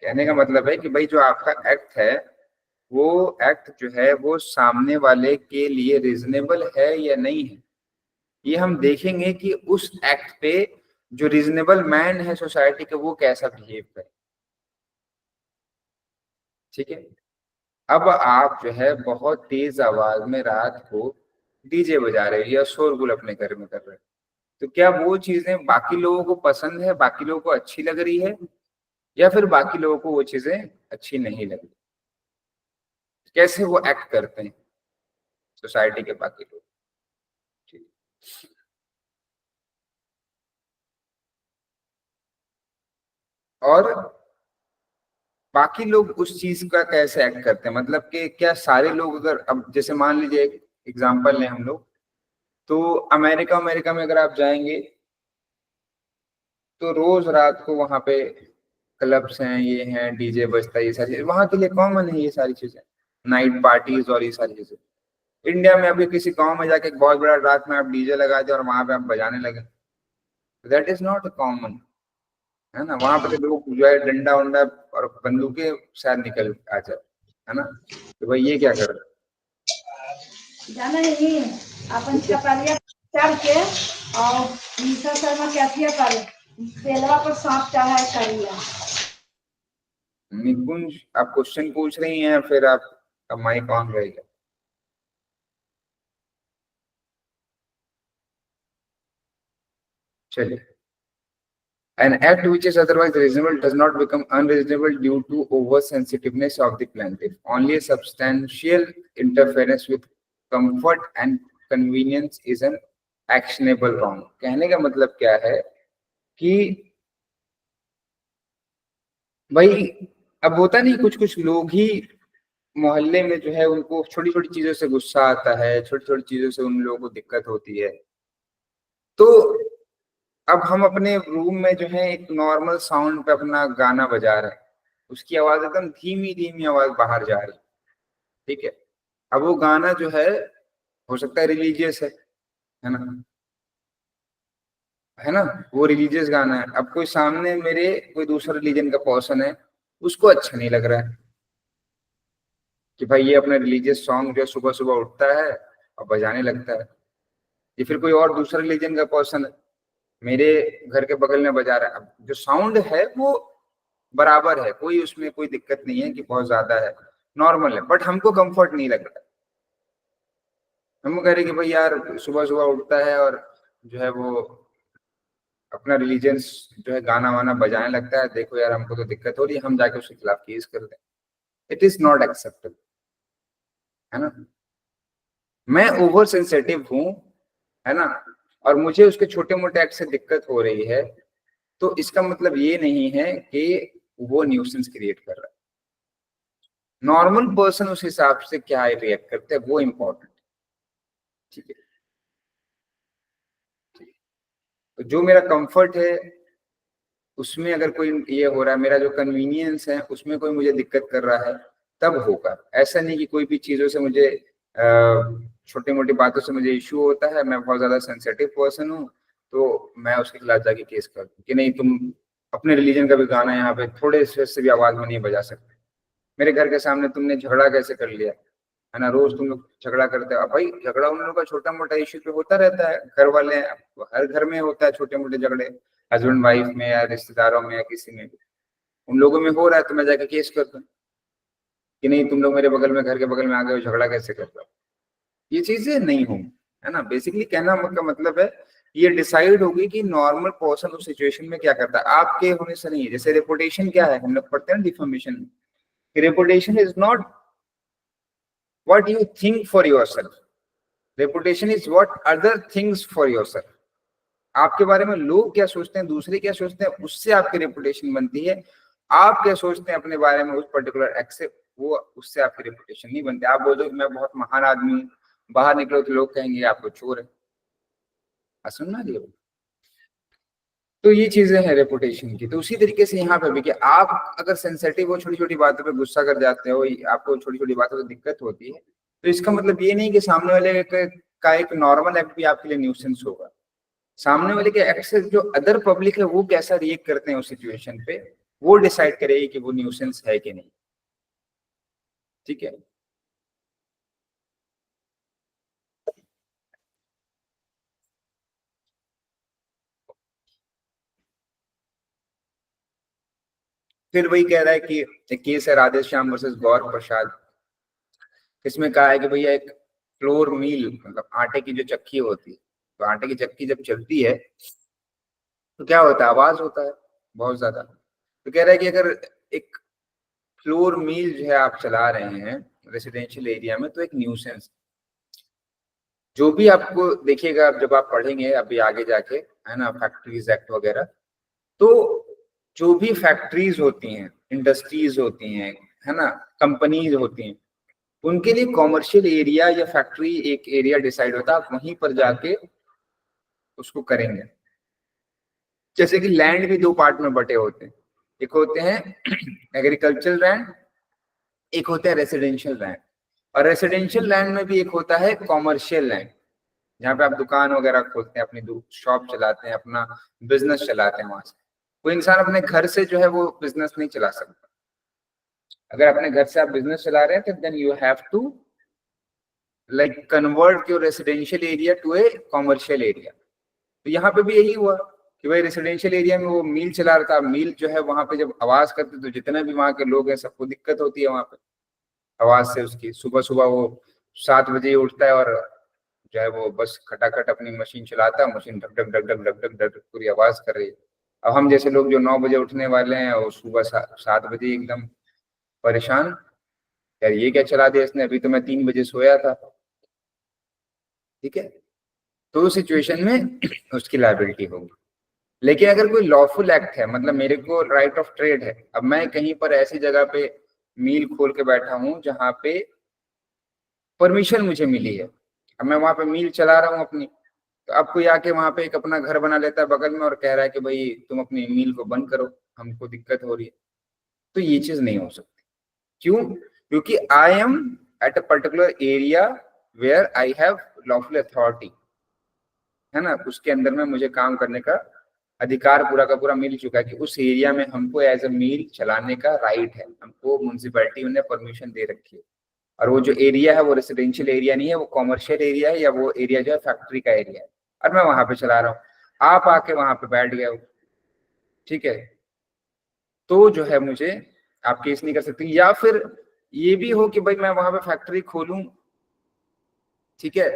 कहने का मतलब है कि भाई जो आपका एक्ट है, वो एक्ट जो है वो सामने वाले के लिए रीजनेबल है या नहीं है, ये हम देखेंगे कि उस एक्ट पे जो रीजनेबल मैन है सोसाइटी के, वो कैसा बिहेव करे। ठीक है, अब आप जो है बहुत तेज आवाज में रात को डीजे बजा रहे हो या शोरगुल अपने घर में कर रहे हो, तो क्या वो चीजें बाकी लोगों को पसंद है, बाकी लोगों को अच्छी लग रही है, या फिर बाकी लोगों को वो चीजें अच्छी नहीं लग रही? कैसे वो एक्ट करते हैं सोसाइटी के बाकी लोग? ठीक। और बाकी लोग उस चीज का कैसे एक्ट करते हैं, मतलब कि क्या सारे लोग, अगर अब जैसे मान लीजिए एक एग्जांपल लें हम लोग, तो अमेरिका अमेरिका में अगर आप जाएंगे तो रोज रात को वहां पे क्लब्स हैं, ये हैं, डीजे बजता है, ये सारी वहां के लिए कॉमन है, ये सारी चीजें, नाइट पार्टीज और ये सारी चीजें। इंडिया में अभी किसी गांव में जाके एक बहुत बड़ा रात में आप डीजे लगा दे और वहां पे आप बजाने लगे, दैट इज नॉट कॉमन, है ना। वहां पे तो लोग जो है डंडा उंडा और बंदूकें शायद निकल आ जाए, है ना। तो भाई ये क्या कर रहे जाना नहीं अपन चपलिया चढ़ के और निशा शर्मा क्या किया करे, बेलवा पर सांप चढ़ा है करिया। निकुंज, आप क्वेश्चन पूछ रही हैं, फिर आपका माइक ऑन रहेगा। चलिए, an act which is otherwise reasonable does not become unreasonable due to oversensitiveness of the plaintiff. Only a substantial interference with comfort and convenience is an actionable wrong. कहने का मतलब क्या है कि भाई, अब होता नहीं, कुछ कुछ लोग ही मोहल्ले में जो है उनको छोटी छोटी चीजों से गुस्सा आता है, छोटी छोटी चीजों से उन लोगों को दिक्कत होती है। तो अब हम अपने रूम में जो है एक नॉर्मल साउंड पे अपना गाना बजा रहे हैं, उसकी आवाज एकदम धीमी धीमी आवाज बाहर जा रही, ठीक है। अब वो गाना जो है, हो सकता है रिलीजियस है ना, है ना, वो रिलीजियस गाना है। अब कोई सामने मेरे कोई दूसरा रिलीजन का पर्सन है, उसको अच्छा नहीं लग रहा है कि भाई ये अपना रिलीजियस सॉन्ग जो सुबह सुबह उठता है और बजाने लगता है। ये फिर कोई और दूसरा रिलीजन का पर्सन है, मेरे घर के बगल में बजा रहा है। अब जो साउंड है वो बराबर है, कोई उसमें कोई दिक्कत नहीं है कि बहुत ज्यादा है, नॉर्मल है, बट हमको कंफर्ट नहीं लग रहा। हम कह रहे कि भाई यार सुबह सुबह उठता है और जो है वो अपना रिलीजियंस जो है गाना वाना बजाने लगता है, देखो यार हमको तो दिक्कत हो रही है, हम जाके उसके खिलाफ केस कर दें। इट इज नॉट एक्सेप्टेबल, है ना। मैं ओवर सेंसिटिव हूँ, है ना, और मुझे उसके छोटे मोटे एक्ट से दिक्कत हो रही है, तो इसका मतलब ये नहीं है कि वो न्यूसेंस क्रिएट कर रहा है। नॉर्मल पर्सन उस हिसाब से क्या रिएक्ट करते हैं वो इम्पोर्टेंट, ठीक है। तो जो मेरा कंफर्ट है उसमें अगर कोई ये हो रहा है, मेरा जो कन्वीनियंस है उसमें कोई मुझे दिक्कत कर रहा है, तब होगा। ऐसा नहीं कि कोई भी चीजों से मुझे छोटी मोटी बातों से मुझे इश्यू होता है, मैं बहुत ज्यादा सेंसिटिव पर्सन हूँ, तो मैं उसके खिलाफ जाके केस कर दूं कि नहीं तुम अपने रिलीजन का भी गाना यहाँ पे थोड़े से भी आवाज में नहीं बजा सकते। मेरे घर के सामने तुमने झगड़ा कैसे कर लिया, है ना, रोज तुम लोग झगड़ा करते हो। अब भाई झगड़ा उन लोगों का छोटा मोटा इश्यू पे होता रहता है, घर वाले, हर घर में होता है छोटे मोटे झगड़े, हस्बैंड वाइफ में या रिश्तेदारों में या किसी में भी। उन लोगों में हो रहा है तो मैं जाके केस कर दूं कि नहीं तुम लोग मेरे बगल में, घर के बगल में आ गए हो, झगड़ा कैसे कर रहे हो। ये चीजें नहीं होंगी, है ना। बेसिकली कहना का मतलब है ये डिसाइड होगी कि नॉर्मल पर्सन उस सिचुएशन में क्या करता है, आपके होने से नहीं है। जैसे रेपुटेशन क्या है, हम लोग पढ़ते हैं deformation, reputation is not what you think for yourself, reputation is what other things for yourself. आपके बारे में लोग क्या सोचते हैं, दूसरे क्या सोचते हैं, उससे आपकी रेपुटेशन बनती है। आप क्या सोचते हैं अपने बारे में उस पर्टिकुलर एक्ट से, वो उससे आपकी रेपुटेशन नहीं बनती। आप बोलो कि मैं बहुत महान आदमी हूँ, बाहर निकलो तो लोग कहेंगे आपको चोर है, सुनना दिया। तो ये चीजें हैं रेपुटेशन की। तो उसी तरीके से यहाँ पे भी कि आप अगर सेंसिटिव हो, छोटी छोटी बातों पे गुस्सा कर जाते हो, आपको छोटी छोटी बातों पे दिक्कत होती है, तो इसका मतलब ये नहीं कि सामने वाले का एक नॉर्मल एक्ट भी आपके लिए न्यूसेंस होगा। सामने वाले के एक्ट से जो अदर पब्लिक है वो कैसा रिएक्ट करते हैं उस सिचुएशन पे, वो डिसाइड करेगी कि वो न्यूसेंस है कि नहीं। ठीक है। फिर वही कह रहा है कि एक केस है राधेश्याम वर्सेस गौर प्रसाद। इसमें कहा है कि भैया एक फ्लोर मिल, मतलब आटे की जो चक्की होती है, तो आटे की चक्की जब चलती है तो क्या होता है, आवाज होता है बहुत ज्यादा। तो कह रहा है कि अगर एक फ्लोर मिल जो है आप चला रहे हैं रेसिडेंशियल एरिया में, तो एक न्यूसेंस, जो भी आपको देखिएगा जब आप पढ़ेंगे अभी आगे जाके, है ना, फैक्ट्रीज एक्ट वगैरह, तो जो भी फैक्ट्रीज होती हैं, इंडस्ट्रीज होती हैं, है ना, कंपनीज होती हैं, उनके लिए कॉमर्शियल एरिया या फैक्ट्री एक एरिया डिसाइड होता है, आप वहीं पर जाके उसको करेंगे। जैसे कि लैंड भी दो पार्ट में बटे होते हैं, एक होते हैं एग्रीकल्चरल लैंड, एक होता है रेसिडेंशियल लैंड। और रेसिडेंशियल लैंड में भी एक होता है कॉमर्शियल लैंड, जहाँ पे आप दुकान वगैरह खोलते हैं, अपनी शॉप चलाते हैं, अपना बिजनेस चलाते हैं। वहां से कोई इंसान अपने घर से जो है वो बिजनेस नहीं चला सकता। अगर अपने घर से आप बिजनेस चला रहे हैं तो then you have to like convert your residential area to a commercial area. तो यहाँ पे भी यही हुआ कि भाई रेसिडेंशियल एरिया में वो मिल चला रहा था, मिल जो है वहां पे जब आवाज करते तो जितने भी वहां के लोग हैं सबको दिक्कत होती है वहां पे आवाज से। उसकी सुबह सुबह वो 7 बजे ही उठता है और जो है वो बस खटाखट अपनी मशीन चलाता है, मशीन ढक ढक ढक ढक ढक ढक ढक पूरी आवाज कर रही है। अब हम जैसे लोग जो 9 बजे उठने वाले हैं और सुबह 7 बजे एकदम परेशान, यार ये क्या चला दिया इसने, अभी तो मैं 3 बजे सोया था। ठीक है। तो उस सिचुएशन में उसकी लायबिलिटी होगी। लेकिन अगर कोई लॉफुल एक्ट है, मतलब मेरे को राइट ऑफ ट्रेड है, अब मैं कहीं पर ऐसी जगह पे मील खोल के बैठा हूं जहां पे परमिशन मुझे मिली है, अब मैं वहां पे मील चला रहा हूँ अपनी, तो अब कोई आके वहां पे एक अपना घर बना लेता है बगल में और कह रहा है कि भाई तुम अपनी मील को बंद करो, हमको दिक्कत हो रही है, तो ये चीज नहीं हो सकती। क्यों? क्योंकि I am at a particular area where I have lawful authority, है ना, उसके अंदर में मुझे काम करने का अधिकार पूरा का पूरा मिल चुका है कि उस एरिया में हमको एज अ मील चलाने का राइट है, हमको म्युनिसिपैलिटी ने परमिशन दे रखी है। और वो जो एरिया है वो रेसिडेंशियल एरिया नहीं है, वो कॉमर्शियल एरिया है, या वो एरिया जो है फैक्ट्री का एरिया है, और मैं वहां पे चला रहा हूँ, आप आके वहां पे बैठ गए हो, ठीक है, तो जो है मुझे आप केस नहीं कर सकते। या फिर ये भी हो कि भाई मैं वहां पे फैक्ट्री खोलूं, ठीक है,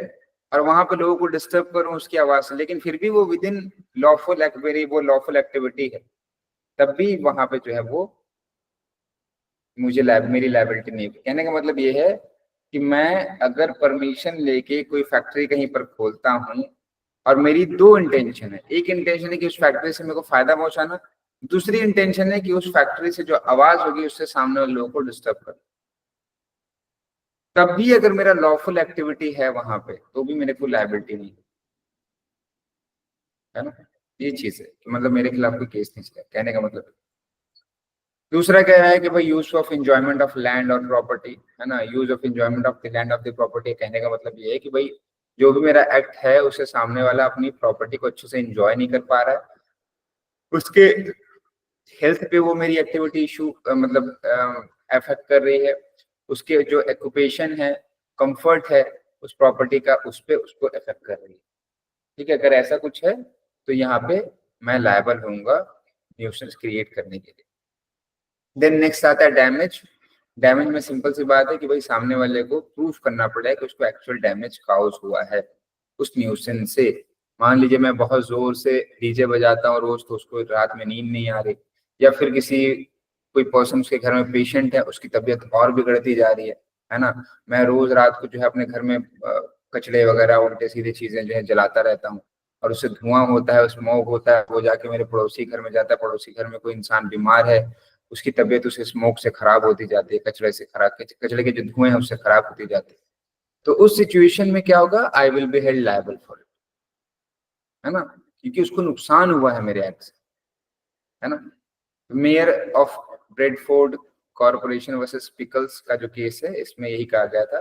और वहां पे लोगों को डिस्टर्ब करूं उसकी आवाज से, लेकिन फिर भी वो विद इन लॉफुल एक्ट, मेरी वो लॉफुल एक्टिविटी है, तब भी वहां पे जो है वो मुझे मेरी लायबिलिटी नहीं है। कहने का मतलब ये है कि मैं अगर परमिशन लेके कोई फैक्ट्री कहीं पर खोलता हूँ और मेरी दो इंटेंशन है, एक इंटेंशन है कि उस फैक्ट्री से मेरे को फायदा पहुंचाना, दूसरी इंटेंशन है कि उस फैक्ट्री से जो आवाज होगी उससे सामने वाले लोगों को डिस्टर्ब करना, तब भी अगर मेरा लॉफुल एक्टिविटी है वहां पे तो भी मेरे को लायबिलिटी नहीं है ना। ये चीज है कि मतलब मेरे खिलाफ कोई केस नहीं चलेगा, कहने का मतलब। दूसरा कह रहा है कि भाई use of enjoyment of land और प्रॉपर्टी, है ना, use of enjoyment of the land of the property, कहने का मतलब ये है कि भाई जो भी मेरा एक्ट है उससे सामने वाला अपनी प्रॉपर्टी को अच्छे से एंजॉय नहीं कर पा रहा है, उसके हेल्थ पे वो मेरी एक्टिविटी इशू मतलब अफेक्ट कर रही है, उसके जो ऑक्यूपेशन है, कंफर्ट है उस प्रॉपर्टी का, उस पे उसको अफेक्ट कर रही है। ठीक है, अगर ऐसा कुछ है तो यहाँ पे मैं लायबल होऊंगा न्यूसेंस क्रिएट करने के लिए। देन नेक्स्ट आता है डैमेज। डैमेज में सिंपल सी बात है कि भाई सामने वाले को प्रूफ करना पड़ेगा कि उसको एक्चुअल डैमेज काउज हुआ है, उस न्यूसेंस से। मान लीजिए मैं बहुत जोर से डीजे बजाता हूँ रोज, तो उसको रात में नींद नहीं आ रही, या फिर कोई पर्सन उसके घर में पेशेंट है, उसकी तबीयत और बिगड़ती जा रही है ना। मैं रोज रात को जो है अपने घर में कचड़े वगैरह उल्टे सीधे चीजें जो है जलाता रहता हूँ, और उससे धुआं होता है, स्मोक होता है, वो जाके मेरे पड़ोसी घर में जाता है, पड़ोसी घर में कोई इंसान बीमार है, उसकी तबीयत उस स्मोक से खराब होती जाती है, कचरे से खराब, कचरे के जो धुएं हैं उससे खराब होती जाती है। तो उस सिचुएशन में क्या होगा, I will be held liable for it, है ना, क्योंकि उसको नुकसान हुआ है मेरे एक्ट से, है ना। Mayor of Bradford corporation versus pickles का जो केस है, इसमें यही कहा गया था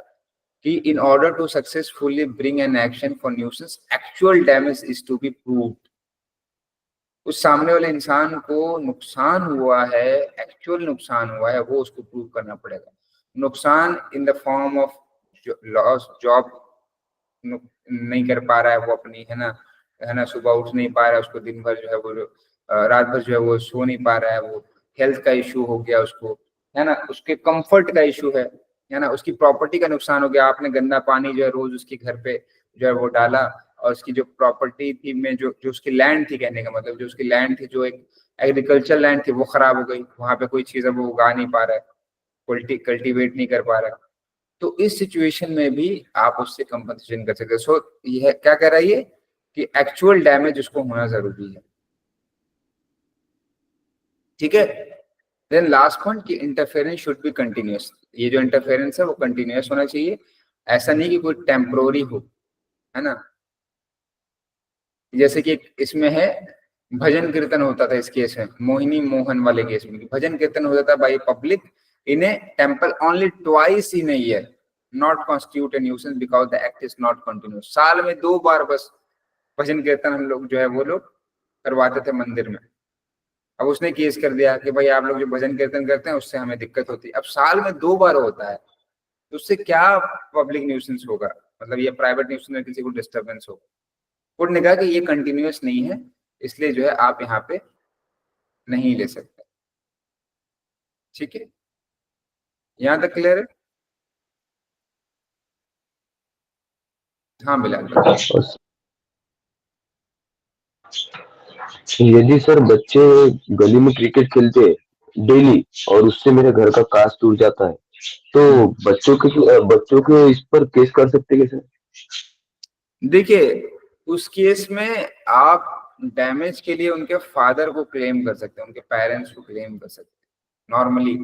कि in order to successfully bring an action for nuisance, actual damage is to be proved. उस सामने वाले इंसान को नुकसान हुआ है, एक्चुअल नुकसान हुआ है, वो उसको प्रूव करना पड़ेगा। नुकसान in the form of loss, job नहीं कर पा रहा है वो अपनी, है ना, सुबह उठ नहीं पा रहा है, उसको दिन भर जो है वो रात भर जो है वो सो नहीं पा रहा है, वो हेल्थ का इशू हो गया उसको, है ना, उसके कंफर्ट का इशू है ना, उसकी प्रॉपर्टी का नुकसान हो गया, आपने गंदा पानी जो है रोज उसके घर पे जो है वो डाला, और उसकी जो प्रॉपर्टी थी में जो जो उसकी लैंड थी, कहने का मतलब जो उसकी लैंड थी, जो एक एग्रीकल्चर लैंड थी, वो खराब हो गई, वहां पे कोई चीज वो उगा नहीं पा रहा है, कल्टीवेट नहीं कर पा रहा है। तो इस सिचुएशन में भी आप उससे कंपनसेशन कर सकते हैं। सो ये क्या कह रहा है ये, कि एक्चुअल डैमेज उसको होना जरूरी है, ठीक है। देन लास्ट पॉइंट कि इंटरफेरेंस शुड बी कंटिन्यूअस, ये जो इंटरफेरेंस है वो कंटिन्यूअस होना चाहिए, ऐसा नहीं कि कोई टेम्पोररी हो, है ना। जैसे कि इसमें है, भजन कीर्तन होता था इस केस में, मोहिनी मोहन वाले केस में, भजन कीर्तन होता था by public in A temple only twice in a year, not constitute A nuisance because the act is not continuous. साल में 2 बार बस भजन कीर्तन हम लोग जो है वो लोग करवाते थे मंदिर में। अब उसने केस कर दिया कि भाई आप लोग जो भजन कीर्तन करते हैं उससे हमें दिक्कत होती है। अब साल में 2 बार होता है, तो उससे क्या पब्लिक न्यूसेंस होगा, मतलब ये प्राइवेट न्यूसेंस में किसी को डिस्टर्बेंस होगा। कोर्ट ने कहा कि ये कंटिन्यूअस नहीं है, इसलिए जो है आप यहाँ पे नहीं ले सकते, ठीक है। यहाँ तक क्लियर है? हाँ मिला। यदि सर बच्चे गली में क्रिकेट खेलते डेली और उससे मेरे घर का कांच टूट जाता है, तो बच्चों के इस पर केस कर सकते हैं सर? देखिए उस केस में आप डैमेज के लिए उनके फादर को क्लेम कर सकते हैं, उनके पेरेंट्स को क्लेम कर सकते हैं नॉर्मली,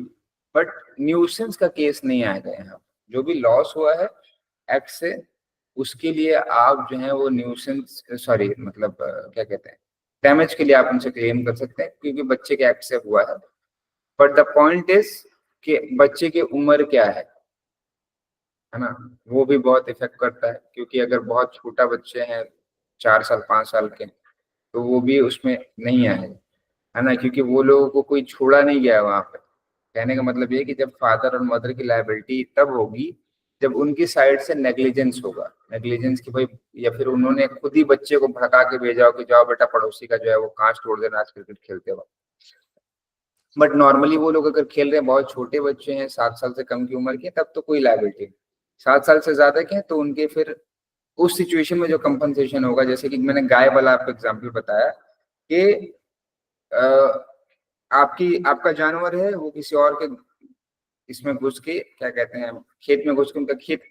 बट न्यूसेंस का केस नहीं आएगा यहाँ। जो भी लॉस हुआ है एक्ट से, उसके लिए आप जो है वो न्यूसेंस, सॉरी मतलब क्या कहते हैं, डैमेज के लिए आप उनसे क्लेम कर सकते हैं, क्योंकि बच्चे के एक्ट से हुआ है। बट द पॉइंट इज कि बच्चे की उम्र क्या है ना, वो भी बहुत इफेक्ट करता है, क्योंकि अगर बहुत छोटा बच्चे हैं 4 साल 5 साल के, तो वो भी उसमें नहीं आएगा, है ना, क्योंकि वो लोगों को कोई छोड़ा नहीं गया वहां पे। कहने का मतलब ये है कि जब फादर और मदर की लायबिलिटी तब होगी जब उनकी साइड से नेग्लिजेंस होगा, नेग्लिजेंस की भाई, या फिर उन्होंने खुद ही बच्चे को भड़का के भेजा हो कि जाओ बेटा पड़ोसी का जो है वो कांच तोड़ देना आज क्रिकेट खेलते वक्त। बट नॉर्मली वो लोग अगर खेल रहे हैं, बहुत छोटे बच्चे हैं 7 साल से कम की उम्र के, तब तो कोई लायबिलिटी नहीं। 7 साल से ज्यादा के हैं तो उनके फिर उस सिचुएशन में जो कंपनसेशन होगा, जैसे कि मैंने गाय वाला आपको एग्जाम्पल बताया कि आपका जानवर है वो किसी और के इसमें घुस के, क्या कहते हैं, खेत में घुस के उनका खेत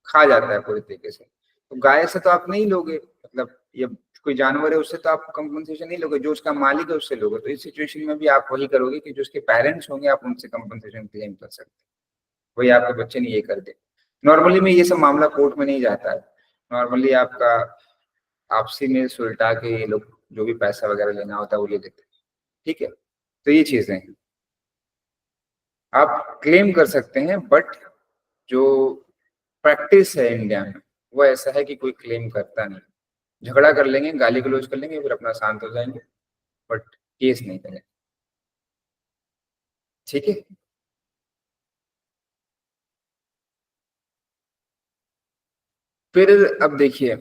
खा जाता है पूरी तरीके से, तो गाय से तो आप नहीं लोगे, मतलब ये कोई जानवर है उससे तो आप कंपनसेशन नहीं लोगे, जो उसका मालिक है उससे लोगे। तो इस सिचुएशन में भी आप वही करोगे कि जो उसके पेरेंट्स होंगे आप उनसे कंपनसेशन क्लेम कर सकते हैं, वही आपके बच्चे ने ये कर दे। नॉर्मली में ये सब मामला कोर्ट में नहीं जाता है, नॉर्मली आपका आपसी में सुलटा के ये लोग जो भी पैसा वगैरह लेना होता है वो ले लेते हैं, ठीक है। तो ये चीजें हैं, आप क्लेम कर सकते हैं, बट जो प्रैक्टिस है इंडिया में वो ऐसा है कि कोई क्लेम करता नहीं, झगड़ा कर लेंगे, गाली गलौज कर लेंगे, फिर अपना शांत हो जाएंगे, बट केस नहीं करें, ठीक है। फिर अब देखिए,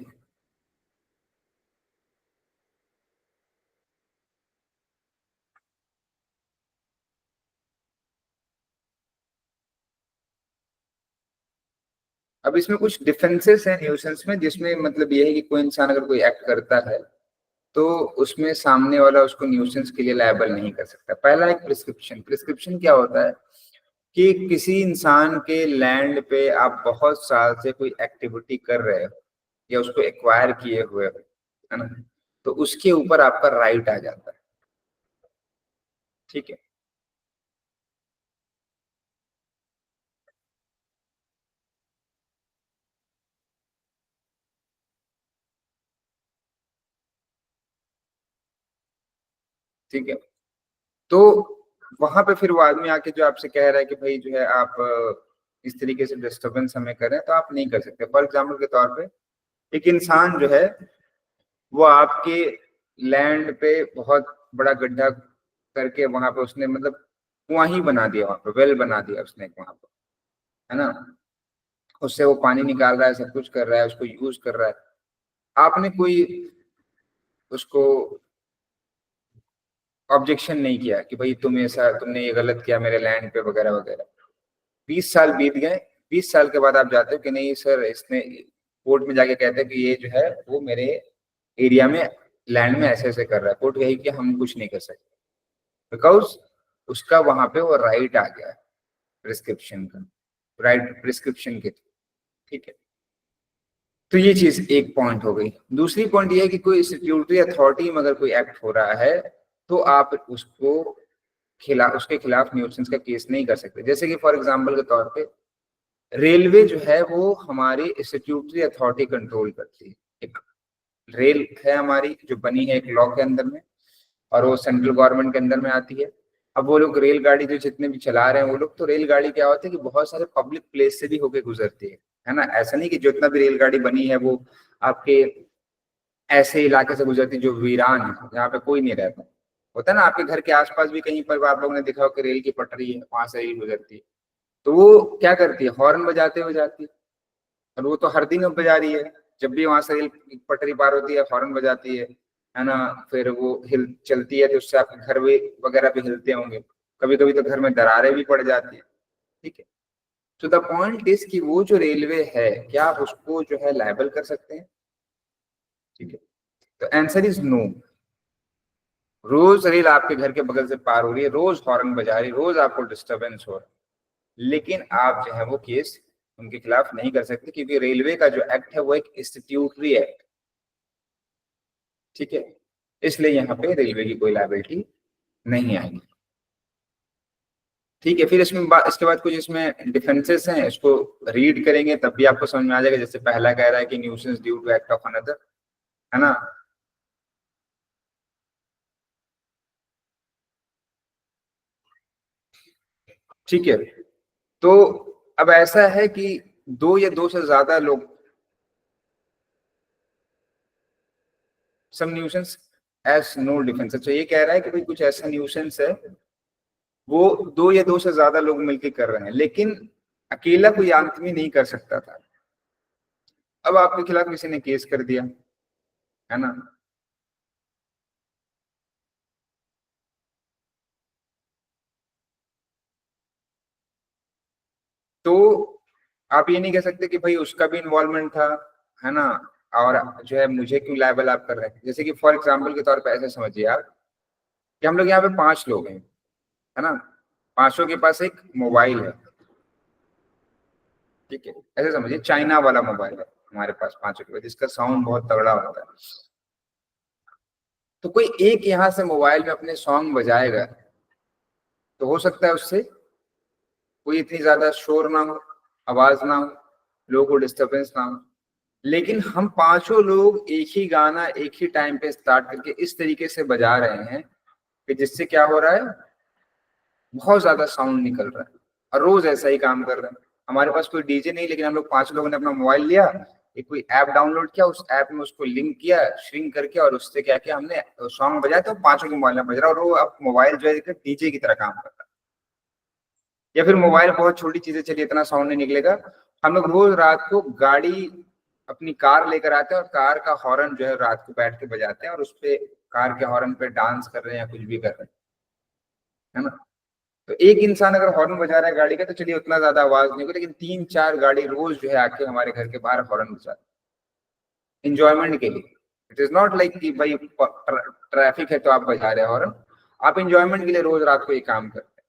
अब इसमें कुछ डिफरेंसेस हैं न्यूसेंस में, जिसमें मतलब ये है कि कोई इंसान अगर कोई एक्ट करता है तो उसमें सामने वाला उसको न्यूसेंस के लिए लायबल नहीं कर सकता। पहला एक प्रिस्क्रिप्शन। प्रिस्क्रिप्शन क्या होता है कि किसी इंसान के लैंड पे आप बहुत साल से कोई एक्टिविटी कर रहे हो या उसको एक्वायर किए हुए हो, है ना, तो उसके ऊपर आपका राइट आ जाता है। ठीक है, ठीक है। तो वहां पे फिर वो आदमी आके जो आपसे कह रहा है कि भाई जो है आप इस तरीके से डिस्टरबेंस हमें करें, तो आप नहीं कर सकते। फॉर एग्जाम्पल के तौर पे एक इंसान जो है वो आपके लैंड पे बहुत बड़ा गड्ढा करके वहां पे उसने मतलब कुआं ही बना दिया, वहां पे वेल बना दिया उसने वहां पे, है ना, उससे वो पानी निकाल रहा है, सब कुछ कर रहा है, उसको यूज कर रहा है। आपने कोई उसको ऑब्जेक्शन नहीं किया कि भाई तुम ऐसा, तुमने ये गलत किया मेरे लैंड पे वगैरह वगैरह। 20 साल बीत गए, 20 साल के बाद आप जाते हो कि नहीं सर, इसने कोर्ट में जाके कहते हैं कि ये जो है वो मेरे एरिया में लैंड में ऐसे ऐसे कर रहा है। कोर्ट यही कि हम कुछ नहीं कर सकते, बिकॉज उसका वहां पे वो राइट आ गया है प्रिस्क्रिप्शन का, राइट प्रिस्क्रिप्शन के। ठीक है, तो ये चीज एक पॉइंट हो गई। दूसरी पॉइंट ये है कि कोई स्टैट्यूटरी अथॉरिटी में अगर कोई एक्ट हो रहा है तो आप उसको खिलाफ, उसके खिलाफ न्यूसेंस का केस नहीं कर सकते। जैसे कि फॉर एग्जांपल के तौर पे रेलवे जो है वो हमारी स्टैट्यूटरी अथॉरिटी कंट्रोल करती है। एक रेल है हमारी जो बनी है एक लॉ के अंदर में, और वो सेंट्रल गवर्नमेंट के अंदर में आती है। अब वो लोग रेलगाड़ी जो जितने भी चला रहे हैं वो लोग, तो रेलगाड़ी क्या होती है कि बहुत सारे पब्लिक प्लेस से भी होके गुजरती है ना। ऐसा नहीं कि जितना भी रेलगाड़ी बनी है वो आपके ऐसे इलाके से गुजरती जो वीरान है, जहाँ पे कोई नहीं रहता। होता है ना आपके घर के आसपास भी कहीं पर आप लोगों ने देखा हो कि रेल की पटरी है, वहां से रेल गुजरती है, तो वो क्या करती है, हॉर्न बजाते हुए जाती है। और वो तो हर दिन अब बजा रही है, जब भी वहां से रेल की पटरी पार होती है हॉर्न बजाती है ना। फिर वो हिल चलती है तो उससे आपके घर भी वगैरह भी हिलते होंगे, कभी कभी तो घर में दरारें भी पड़ जाती है। ठीक है, तो द पॉइंट इज कि वो जो रेलवे है, क्या आप उसको जो है लायबल कर सकते हैं? ठीक है, तो आंसर इज नो। रोज रेल आपके घर के बगल से पार हो रही है, रोज हॉर्न बजा रही है, रोज आपको डिस्टरबेंस हो रहा है, लेकिन आप जो है वो केस उनके खिलाफ नहीं कर सकते, क्योंकि रेलवे का जो एक्ट है वो एक स्टैट्यूटरी एक्ट। ठीक है, इसलिए यहाँ पे रेलवे की कोई लायबिलिटी नहीं आएगी। ठीक है, फिर इसमें इसके बाद कुछ इसमें डिफरेंसेस हैं, इसको रीड करेंगे तब भी आपको समझ में आ जाएगा। जैसे पहला कह रहा है कि nuisance due to act of another, है ना। ठीक है, तो अब ऐसा है कि दो या दो से ज्यादा लोग, सम न्यूसेंस एज नो डिफरेंसेस, तो ये कह रहा है कि भाई कुछ ऐसा न्यूसेंस है वो दो या दो से ज्यादा लोग मिलकर कर रहे हैं, लेकिन अकेला कोई आदमी नहीं कर सकता था। अब आपके खिलाफ किसी ने केस कर दिया, है ना, तो आप ये नहीं कह सकते कि भाई उसका भी इन्वॉल्वमेंट था, है ना, और जो है मुझे क्यों लायबल आप कर रहे हैं। जैसे कि फॉर एग्जाम्पल के तौर पर ऐसे समझिए आप कि हम लोग यहाँ पे 5 लोग हैं, है ना, पांचों के पास एक मोबाइल है। ठीक है, ऐसे समझिए चाइना वाला मोबाइल है हमारे पास पांचों के पास, जिसका साउंड बहुत तगड़ा होता है। तो कोई एक यहाँ से मोबाइल में अपने सॉन्ग बजाएगा, तो हो सकता है उससे कोई इतनी ज्यादा शोर ना हो, आवाज ना हो, लोगों को डिस्टरबेंस ना हो। लेकिन हम पांचों लोग एक ही गाना एक ही टाइम पे स्टार्ट करके इस तरीके से बजा रहे हैं कि जिससे क्या हो रहा है, बहुत ज्यादा साउंड निकल रहा है। और रोज ऐसा ही काम कर रहे हैं। हमारे पास कोई डीजे नहीं, लेकिन हम लोग 5 लोगों ने अपना मोबाइल लिया, एक कोई ऐप डाउनलोड किया, उस ऐप में उसको लिंक किया श्रिंक करके, और उससे क्या किया हमने, सॉन्ग बजाया, तो पांचों के मोबाइल में बज रहा है, और वो अब मोबाइल जो है डीजे की तरह काम कर रहा है। या फिर मोबाइल बहुत छोटी चीजें, चलिए इतना साउंड नहीं निकलेगा, हम लोग रोज रात को गाड़ी अपनी कार लेकर आते हैं और कार का हॉर्न जो है रात को बैठ के बजाते हैं, और उस पे कार के हॉर्न पे डांस कर रहे हैं या कुछ भी कर रहे हैं, है ना। तो एक इंसान अगर हॉर्न बजा रहा है गाड़ी का तो चलिए उतना ज्यादा आवाज नहीं होगी, लेकिन 3-4 गाड़ी रोज जो है आके हमारे घर के बाहर हॉर्न बजा इंजॉयमेंट के लिए। इट इज नॉट लाइक कि भाई ट्रैफिक है तो आप बजा रहे हो हॉर्न, आप इंजॉयमेंट के लिए रोज रात को ये काम करते हैं,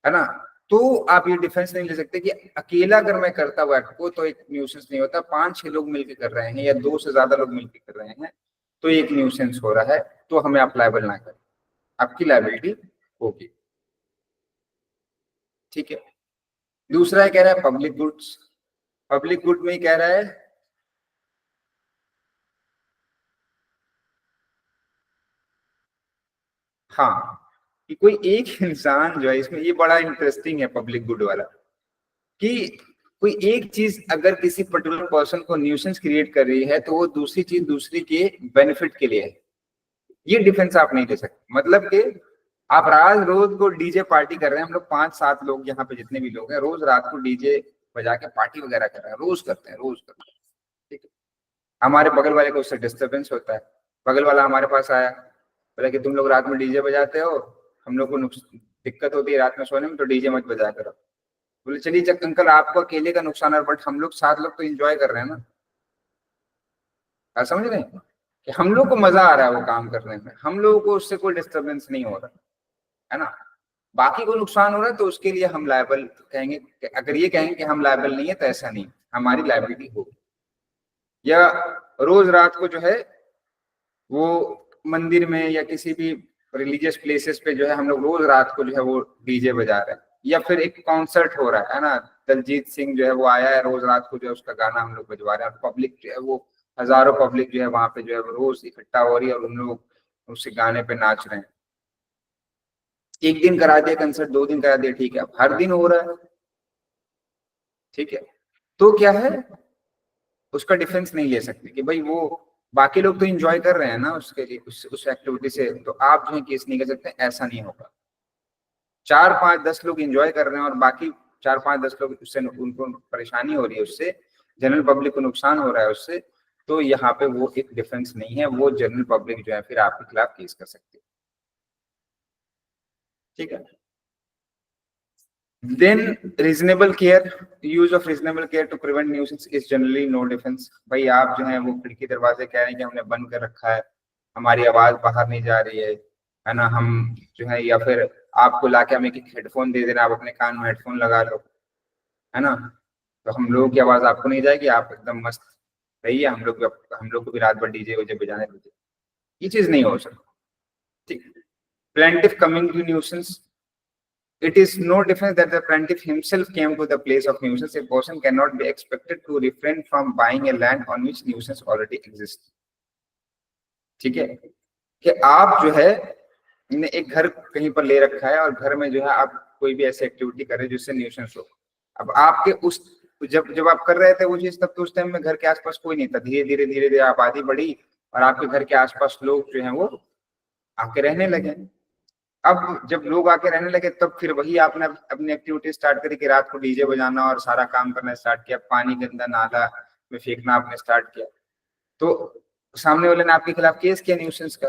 है ना। तो आप ये डिफेंस नहीं ले सकते कि अकेला अगर मैं करता हुआ को तो एक न्यूसेंस नहीं होता, 5-6 लोग मिलकर कर रहे हैं या 2 से ज्यादा लोग मिलकर कर रहे हैं तो एक न्यूसेंस हो रहा है, तो हमें आप लायबल ना करें, आपकी लायबिलिटी होगी। ठीक है। दूसरा कह रहा है पब्लिक गुड्स। पब्लिक गुड में कह रहा है हाँ कि कोई एक इंसान जो है, इसमें ये बड़ा इंटरेस्टिंग है पब्लिक गुड वाला, कि कोई एक चीज अगर किसी पर्टिकुलर पर्सन को न्यूसेंस क्रिएट कर रही है तो वो दूसरी चीज दूसरी के बेनिफिट के लिए है। ये डिफेंस आप नहीं ले सकते। मतलब कि आप रोज को डीजे पार्टी कर रहे हैं, हम लोग 5-7 लोग यहाँ पे जितने भी लोग हैं रोज रात को डीजे बजा के पार्टी वगैरह कर रहे हैं, रोज करते हैं, रोज करते हैं। ठीक है। हमारे बगल वाले को उससे डिस्टर्बेंस होता है, बगल वाला हमारे पास आया बोला कि तुम लोग रात में डीजे बजाते हो, हम लोग को दिक्कत होती है रात में सोने में, तो डीजे मत बजा करो। बोले चलिए जब अंकल आपको अकेले का नुकसान है, बट हम लोग 7 लोग तो एंजॉय कर रहे हैं ना, आप समझ रहे हैं कि हम लोग को मजा आ रहा है वो काम करने में, हम लोगों को उससे कोई डिस्टर्बेंस नहीं हो रहा है ना। बाकी को नुकसान हो रहा है तो उसके लिए हम लायबल कहेंगे, अगर ये कहेंगे कि हम लायबल नहीं है तो ऐसा नहीं, हमारी लायबिलिटी होगी। या रोज रात को जो है वो मंदिर में या किसी भी रिलीजियस प्लेसेस पे जो है हम लोग रोज रात को जो है वो डीजे बजा रहे हैं, या फिर एक कॉन्सर्ट हो रहा है ना, दलजीत सिंह जो है वो आया है, रोज रात को जो है उसका गाना हम लोग बजवा रहे हैं, और पब्लिक जो है वो हजारों पब्लिक जो है वहां पे जो है वो रोज इकट्ठा हो रही है और उन लोग उस गाने पे नाच रहे हैं। एक दिन करा दिया कंसर्ट, 2 दिन करा दिया, ठीक है, अब हर दिन हो रहा है, ठीक है, तो क्या है उसका डिफेंस नहीं ले सकते कि भाई वो बाकी लोग तो एंजॉय कर रहे हैं ना उसके लिए, उस एक्टिविटी से, तो आप जो है केस नहीं कर सकते, ऐसा नहीं होगा। 4-5-10 लोग एंजॉय कर रहे हैं और बाकी 4-5-10 लोग उससे उनको परेशानी हो रही है, उससे जनरल पब्लिक को नुकसान हो रहा है उससे, तो यहाँ पे वो एक डिफेंस नहीं है, वो जनरल पब्लिक जो है फिर आपके खिलाफ केस कर सकती है। ठीक है। Then reasonable care, use of reasonable care to prevent nuisance is generally no defense। भाई आप जो है वो खिड़की दरवाजे कह रहे हैं कि हमने बंद कर रखा है, हमारी आवाज बाहर नहीं जा रही है ना, हम जो है, या फिर आपको लाके हमें एक हेडफोन दे देना, आप अपने कान में हेडफोन लगा लो, है ना, तो हम लोगों की आवाज आपको नहीं जाएगी, आप एकदम मस्त रहिए, हम लोग को भी रात भर डीजे वजे बजाने दीजिए, ये चीज नहीं हो सकती। ठीक। Plaintiff coming to nuisance, it is no difference that the plaintiff himself came to the place of nuisance. A person cannot be expected to refrain from buying a land on which nuisance already exists। ठीक है, कि आप जो है एक घर कहीं पर ले रखा है और घर में जो है आप कोई भी ऐसी एक्टिविटी कर रहे हैं जिससे न्यूसेंस हो, अब आपके उस जब आप कर रहे थे वो चीज, तब तो उस टाइम में घर के आसपास कोई नहीं था, धीरे धीरे आबादी बढ़ी और आपके घर के आसपास लोग जो है वो आके रहने लगे। अब जब लोग आके रहने लगे तब फिर वही आपने अपनी एक्टिविटी स्टार्ट करी कि रात को डीजे बजाना और सारा काम करना स्टार्ट किया, पानी गंदा नाला में फेंकना आपने स्टार्ट किया, तो सामने वाले ने आपके खिलाफ केस किया न्यूसेंस का।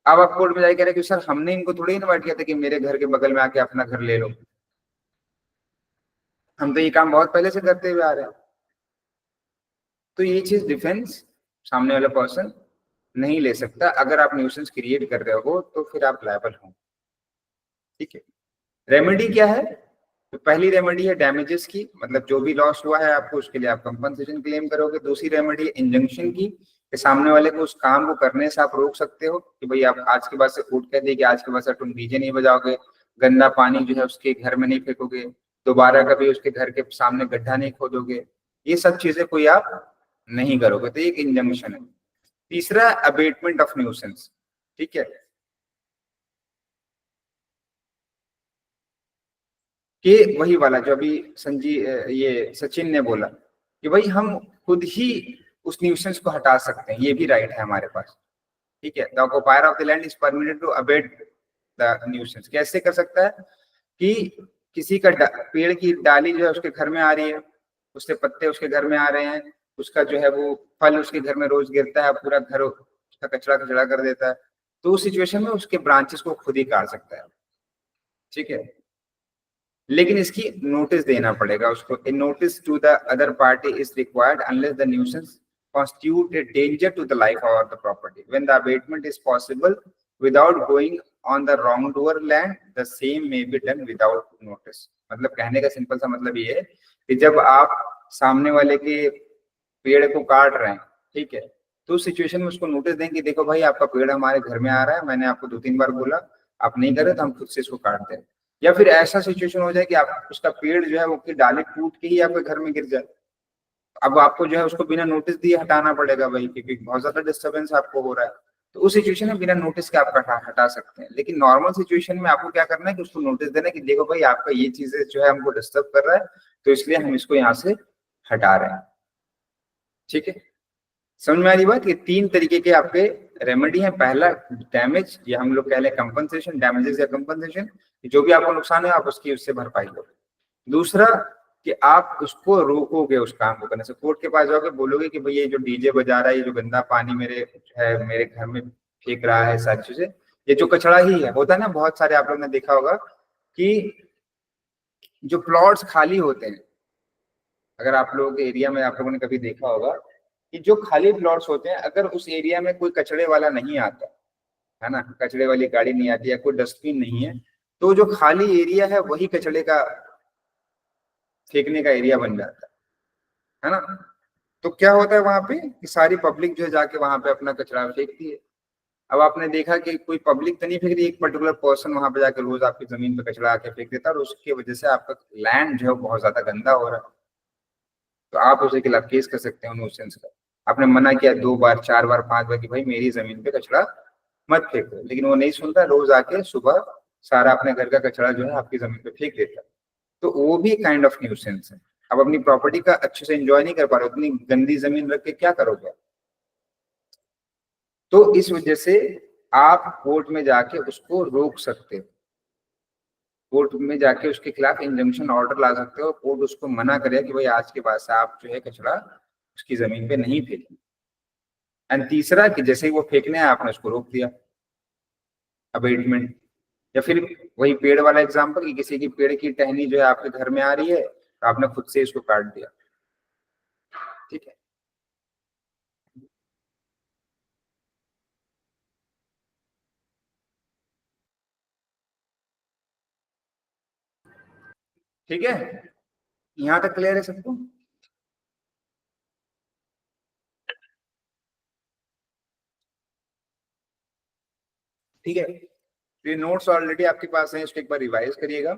अब आप कोर्ट में जाके कह रहे कि सर हमने इनको थोड़ी इन्वाइट किया था कि मेरे घर के बगल में आके अपना घर ले लो, हम तो ये काम बहुत पहले से करते हुए आ रहे हैं। तो ये चीज डिफेंस सामने वाला पर्सन नहीं ले सकता। अगर आप न्यूसेंस क्रिएट कर रहे हो तो फिर आप लायबल हो। ठीक है। रेमेडी क्या है? तो पहली रेमेडी है डैमेजेस की, मतलब जो भी लॉस हुआ है आपको उसके लिए आप कंपनसेशन क्लेम करोगे। दूसरी रेमेडी है इंजंक्शन की, कि सामने वाले को उस काम को करने से आप रोक सकते हो कि भाई आप आज के बाद से कोर्ट कह दे कि आज के बाद से तुम डीजे नहीं बजाओगे, गंदा पानी जो है उसके घर में नहीं फेंकोगे, दोबारा कभी उसके घर के सामने गड्ढा नहीं खोदोगे, ये सब चीजें कोई आप नहीं करोगे, तो एक इंजंक्शन है। तीसरा अबेटमेंट ऑफ न्यूसेंस। ठीक है, कि वही वाला जो अभी ये सचिन ने बोला कि भाई हम खुद ही उस न्यूसेंस को हटा सकते हैं, ये भी राइट है हमारे पास। ठीक है, the occupier of the land is permitted to abate the nuisance. कैसे कर सकता है? कि किसी का पेड़ की डाली जो है उसके घर में आ रही है, उससे पत्ते उसके घर में आ रहे हैं, उसका जो है वो फल उसके घर में रोज गिरता है, पूरा घर उसका कचरा कचरा कर देता है, तो उस सिचुएशन में उसके ब्रांचेस को खुद ही काट सकता है। ठीक है, लेकिन इसकी नोटिस देना पड़ेगा उसको। A notice to the other party is required unless the nuisance constitute a danger to the life or the property. When the abatement is possible without going on the wrongdoer land, the same may be done without notice. मतलब कहने का simple सा मतलब ये है कि जब आप सामने वाले के पेड़ को काट रहे हैं, ठीक है, तो उस सिचुएशन में उसको नोटिस दें कि देखो भाई आपका पेड़ हमारे घर में आ रहा है, मैंने आपको 2-3 बार बोला, आप नहीं करे तो हम खुद से इसको काटते हैं। या फिर ऐसा सिचुएशन हो जाए कि आप उसका पेड़ जो है वो डाली टूट के ही आपके घर में गिर जाए, अब आपको जो है उसको बिना नोटिस दिए हटाना पड़ेगा भाई, क्योंकि बहुत ज्यादा डिस्टर्बेंस आपको हो रहा है। तो उस सिचुएशन में बिना नोटिस के आप हटा सकते हैं। लेकिन नॉर्मल सिचुएशन में आपको क्या करना है कि उसको नोटिस देना है कि देखो भाई आपका ये चीजें जो है हमको डिस्टर्ब कर रहा है, तो इसलिए हम इसको यहाँ से हटा रहे हैं। ठीक है, समझ में आ रही बात? ये 3 तरीके के आपके रेमेडी हैं। पहला डैमेज, या हम लोग कह लें कंपनसेशन, डैमेजेस या कंपनसेशन, जो भी आपको नुकसान है आप उसकी उससे भरपाई करो। दूसरा कि आप उसको रोकोगे उस काम को करने से, कोर्ट के पास जाओगे, बोलोगे कि भाई ये जो डीजे बजा रहा है, ये जो गंदा पानी मेरे घर में फेंक रहा है, सारी चीजें, ये जो कचरा ही है। होता है ना, बहुत सारे आप लोगों ने देखा होगा कि जो प्लॉट्स खाली होते हैं, अगर आप लोगों के एरिया में आप लोगों ने कभी देखा होगा कि जो खाली प्लॉट्स होते हैं, अगर उस एरिया में कोई कचरे वाला नहीं आता है ना, कचरे वाली गाड़ी नहीं आती या कोई डस्टबिन नहीं है, तो जो खाली एरिया है वही कचरे का फेंकने का एरिया बन जाता है ना। तो क्या होता है वहां पे कि सारी पब्लिक जो है जाके वहां पे अपना कचरा फेंकती है। अब आपने देखा कि कोई पब्लिक तो नहीं फेंक रही, एक पर्टिकुलर पर्सन वहां पे जाके रोज आपकी जमीन पे कचरा आके फेंक देता है, और उसकी वजह से आपका लैंड जो है बहुत ज्यादा गंदा हो रहा है। तो आप उसके खिलाफ केस कर सकते हो न्यूसेंस का। आपने मना किया 2 बार 4 बार 5 बार कि भाई मेरी जमीन पे कचरा मत फेंको, लेकिन वो नहीं सुनता, रोज आके सुबह सारा अपने घर का कचरा जो है आपकी जमीन पे फेंक देता है। तो वो भी काइंड ऑफ न्यूसेंस है। अब अपनी प्रॉपर्टी का अच्छे से एंजॉय नहीं कर पा रहे, उतनी गंदी जमीन रख के क्या करोगे? तो इस वजह से आप कोर्ट में जाके उसको रोक सकते हो, कोर्ट में जाके उसके खिलाफ इंजंक्शन ऑर्डर ला सकते हो, कोर्ट उसको मना करे कि भाई आज के बाद से आप जो है कचरा उसकी जमीन पे नहीं फेंकें। एंड तीसरा कि जैसे ही वो फेंकने है आपने उसको रोक दिया, अबेटमेंट। या फिर वही पेड़ वाला एग्जांपल कि किसी की पेड़ की टहनी जो है आपके घर में आ रही है, तो आपने खुद से इसको काट दिया। ठीक है, ठीक है, यहाँ तक क्लियर है सबको? ठीक है, ये नोट्स ऑलरेडी आपके पास हैं, इसको एक बार रिवाइज करिएगा।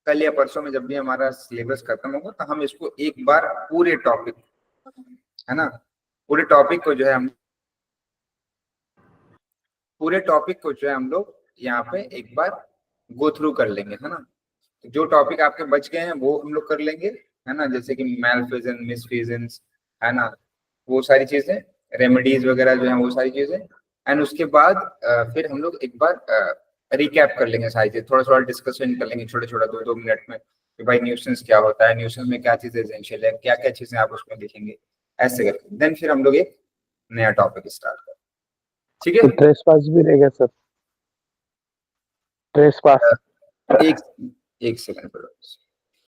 कल या परसों में जब भी हमारा सिलेबस खत्म होगा तो हम इसको एक बार पूरे टॉपिक, है ना, पूरे टॉपिक को जो है हम लोग यहाँ पे एक बार गो थ्रू कर लेंगे, है ना। जो टॉपिक आपके बच गए हैं वो हम लोग कर लेंगे, है ना, जैसे कि मैलफिजन, मिसफिजन्स, है ना, वो सारी चीजें, रेमेडीज वगैरह जो है वो सारी चीजें। एंड उसके बाद फिर हम लोग एक बार रिकैप कर लेंगे सारी चीज, थोड़ा थोड़ा डिस्कशन कर लेंगे छोटे छोटा 2-2 मिनट में कि भाई न्यूसेंस क्या होता है, न्यूसेंस में क्या चीजें एसेंशियल है, क्या क्या चीजें आप उसमें लिखेंगे, ऐसे करके देन फिर हम लोग एक नया टॉपिक स्टार्ट करें। ठीक है, तो ट्रेसपास भी रहेगा सर, ट्रेसपास। एक सेकंड पर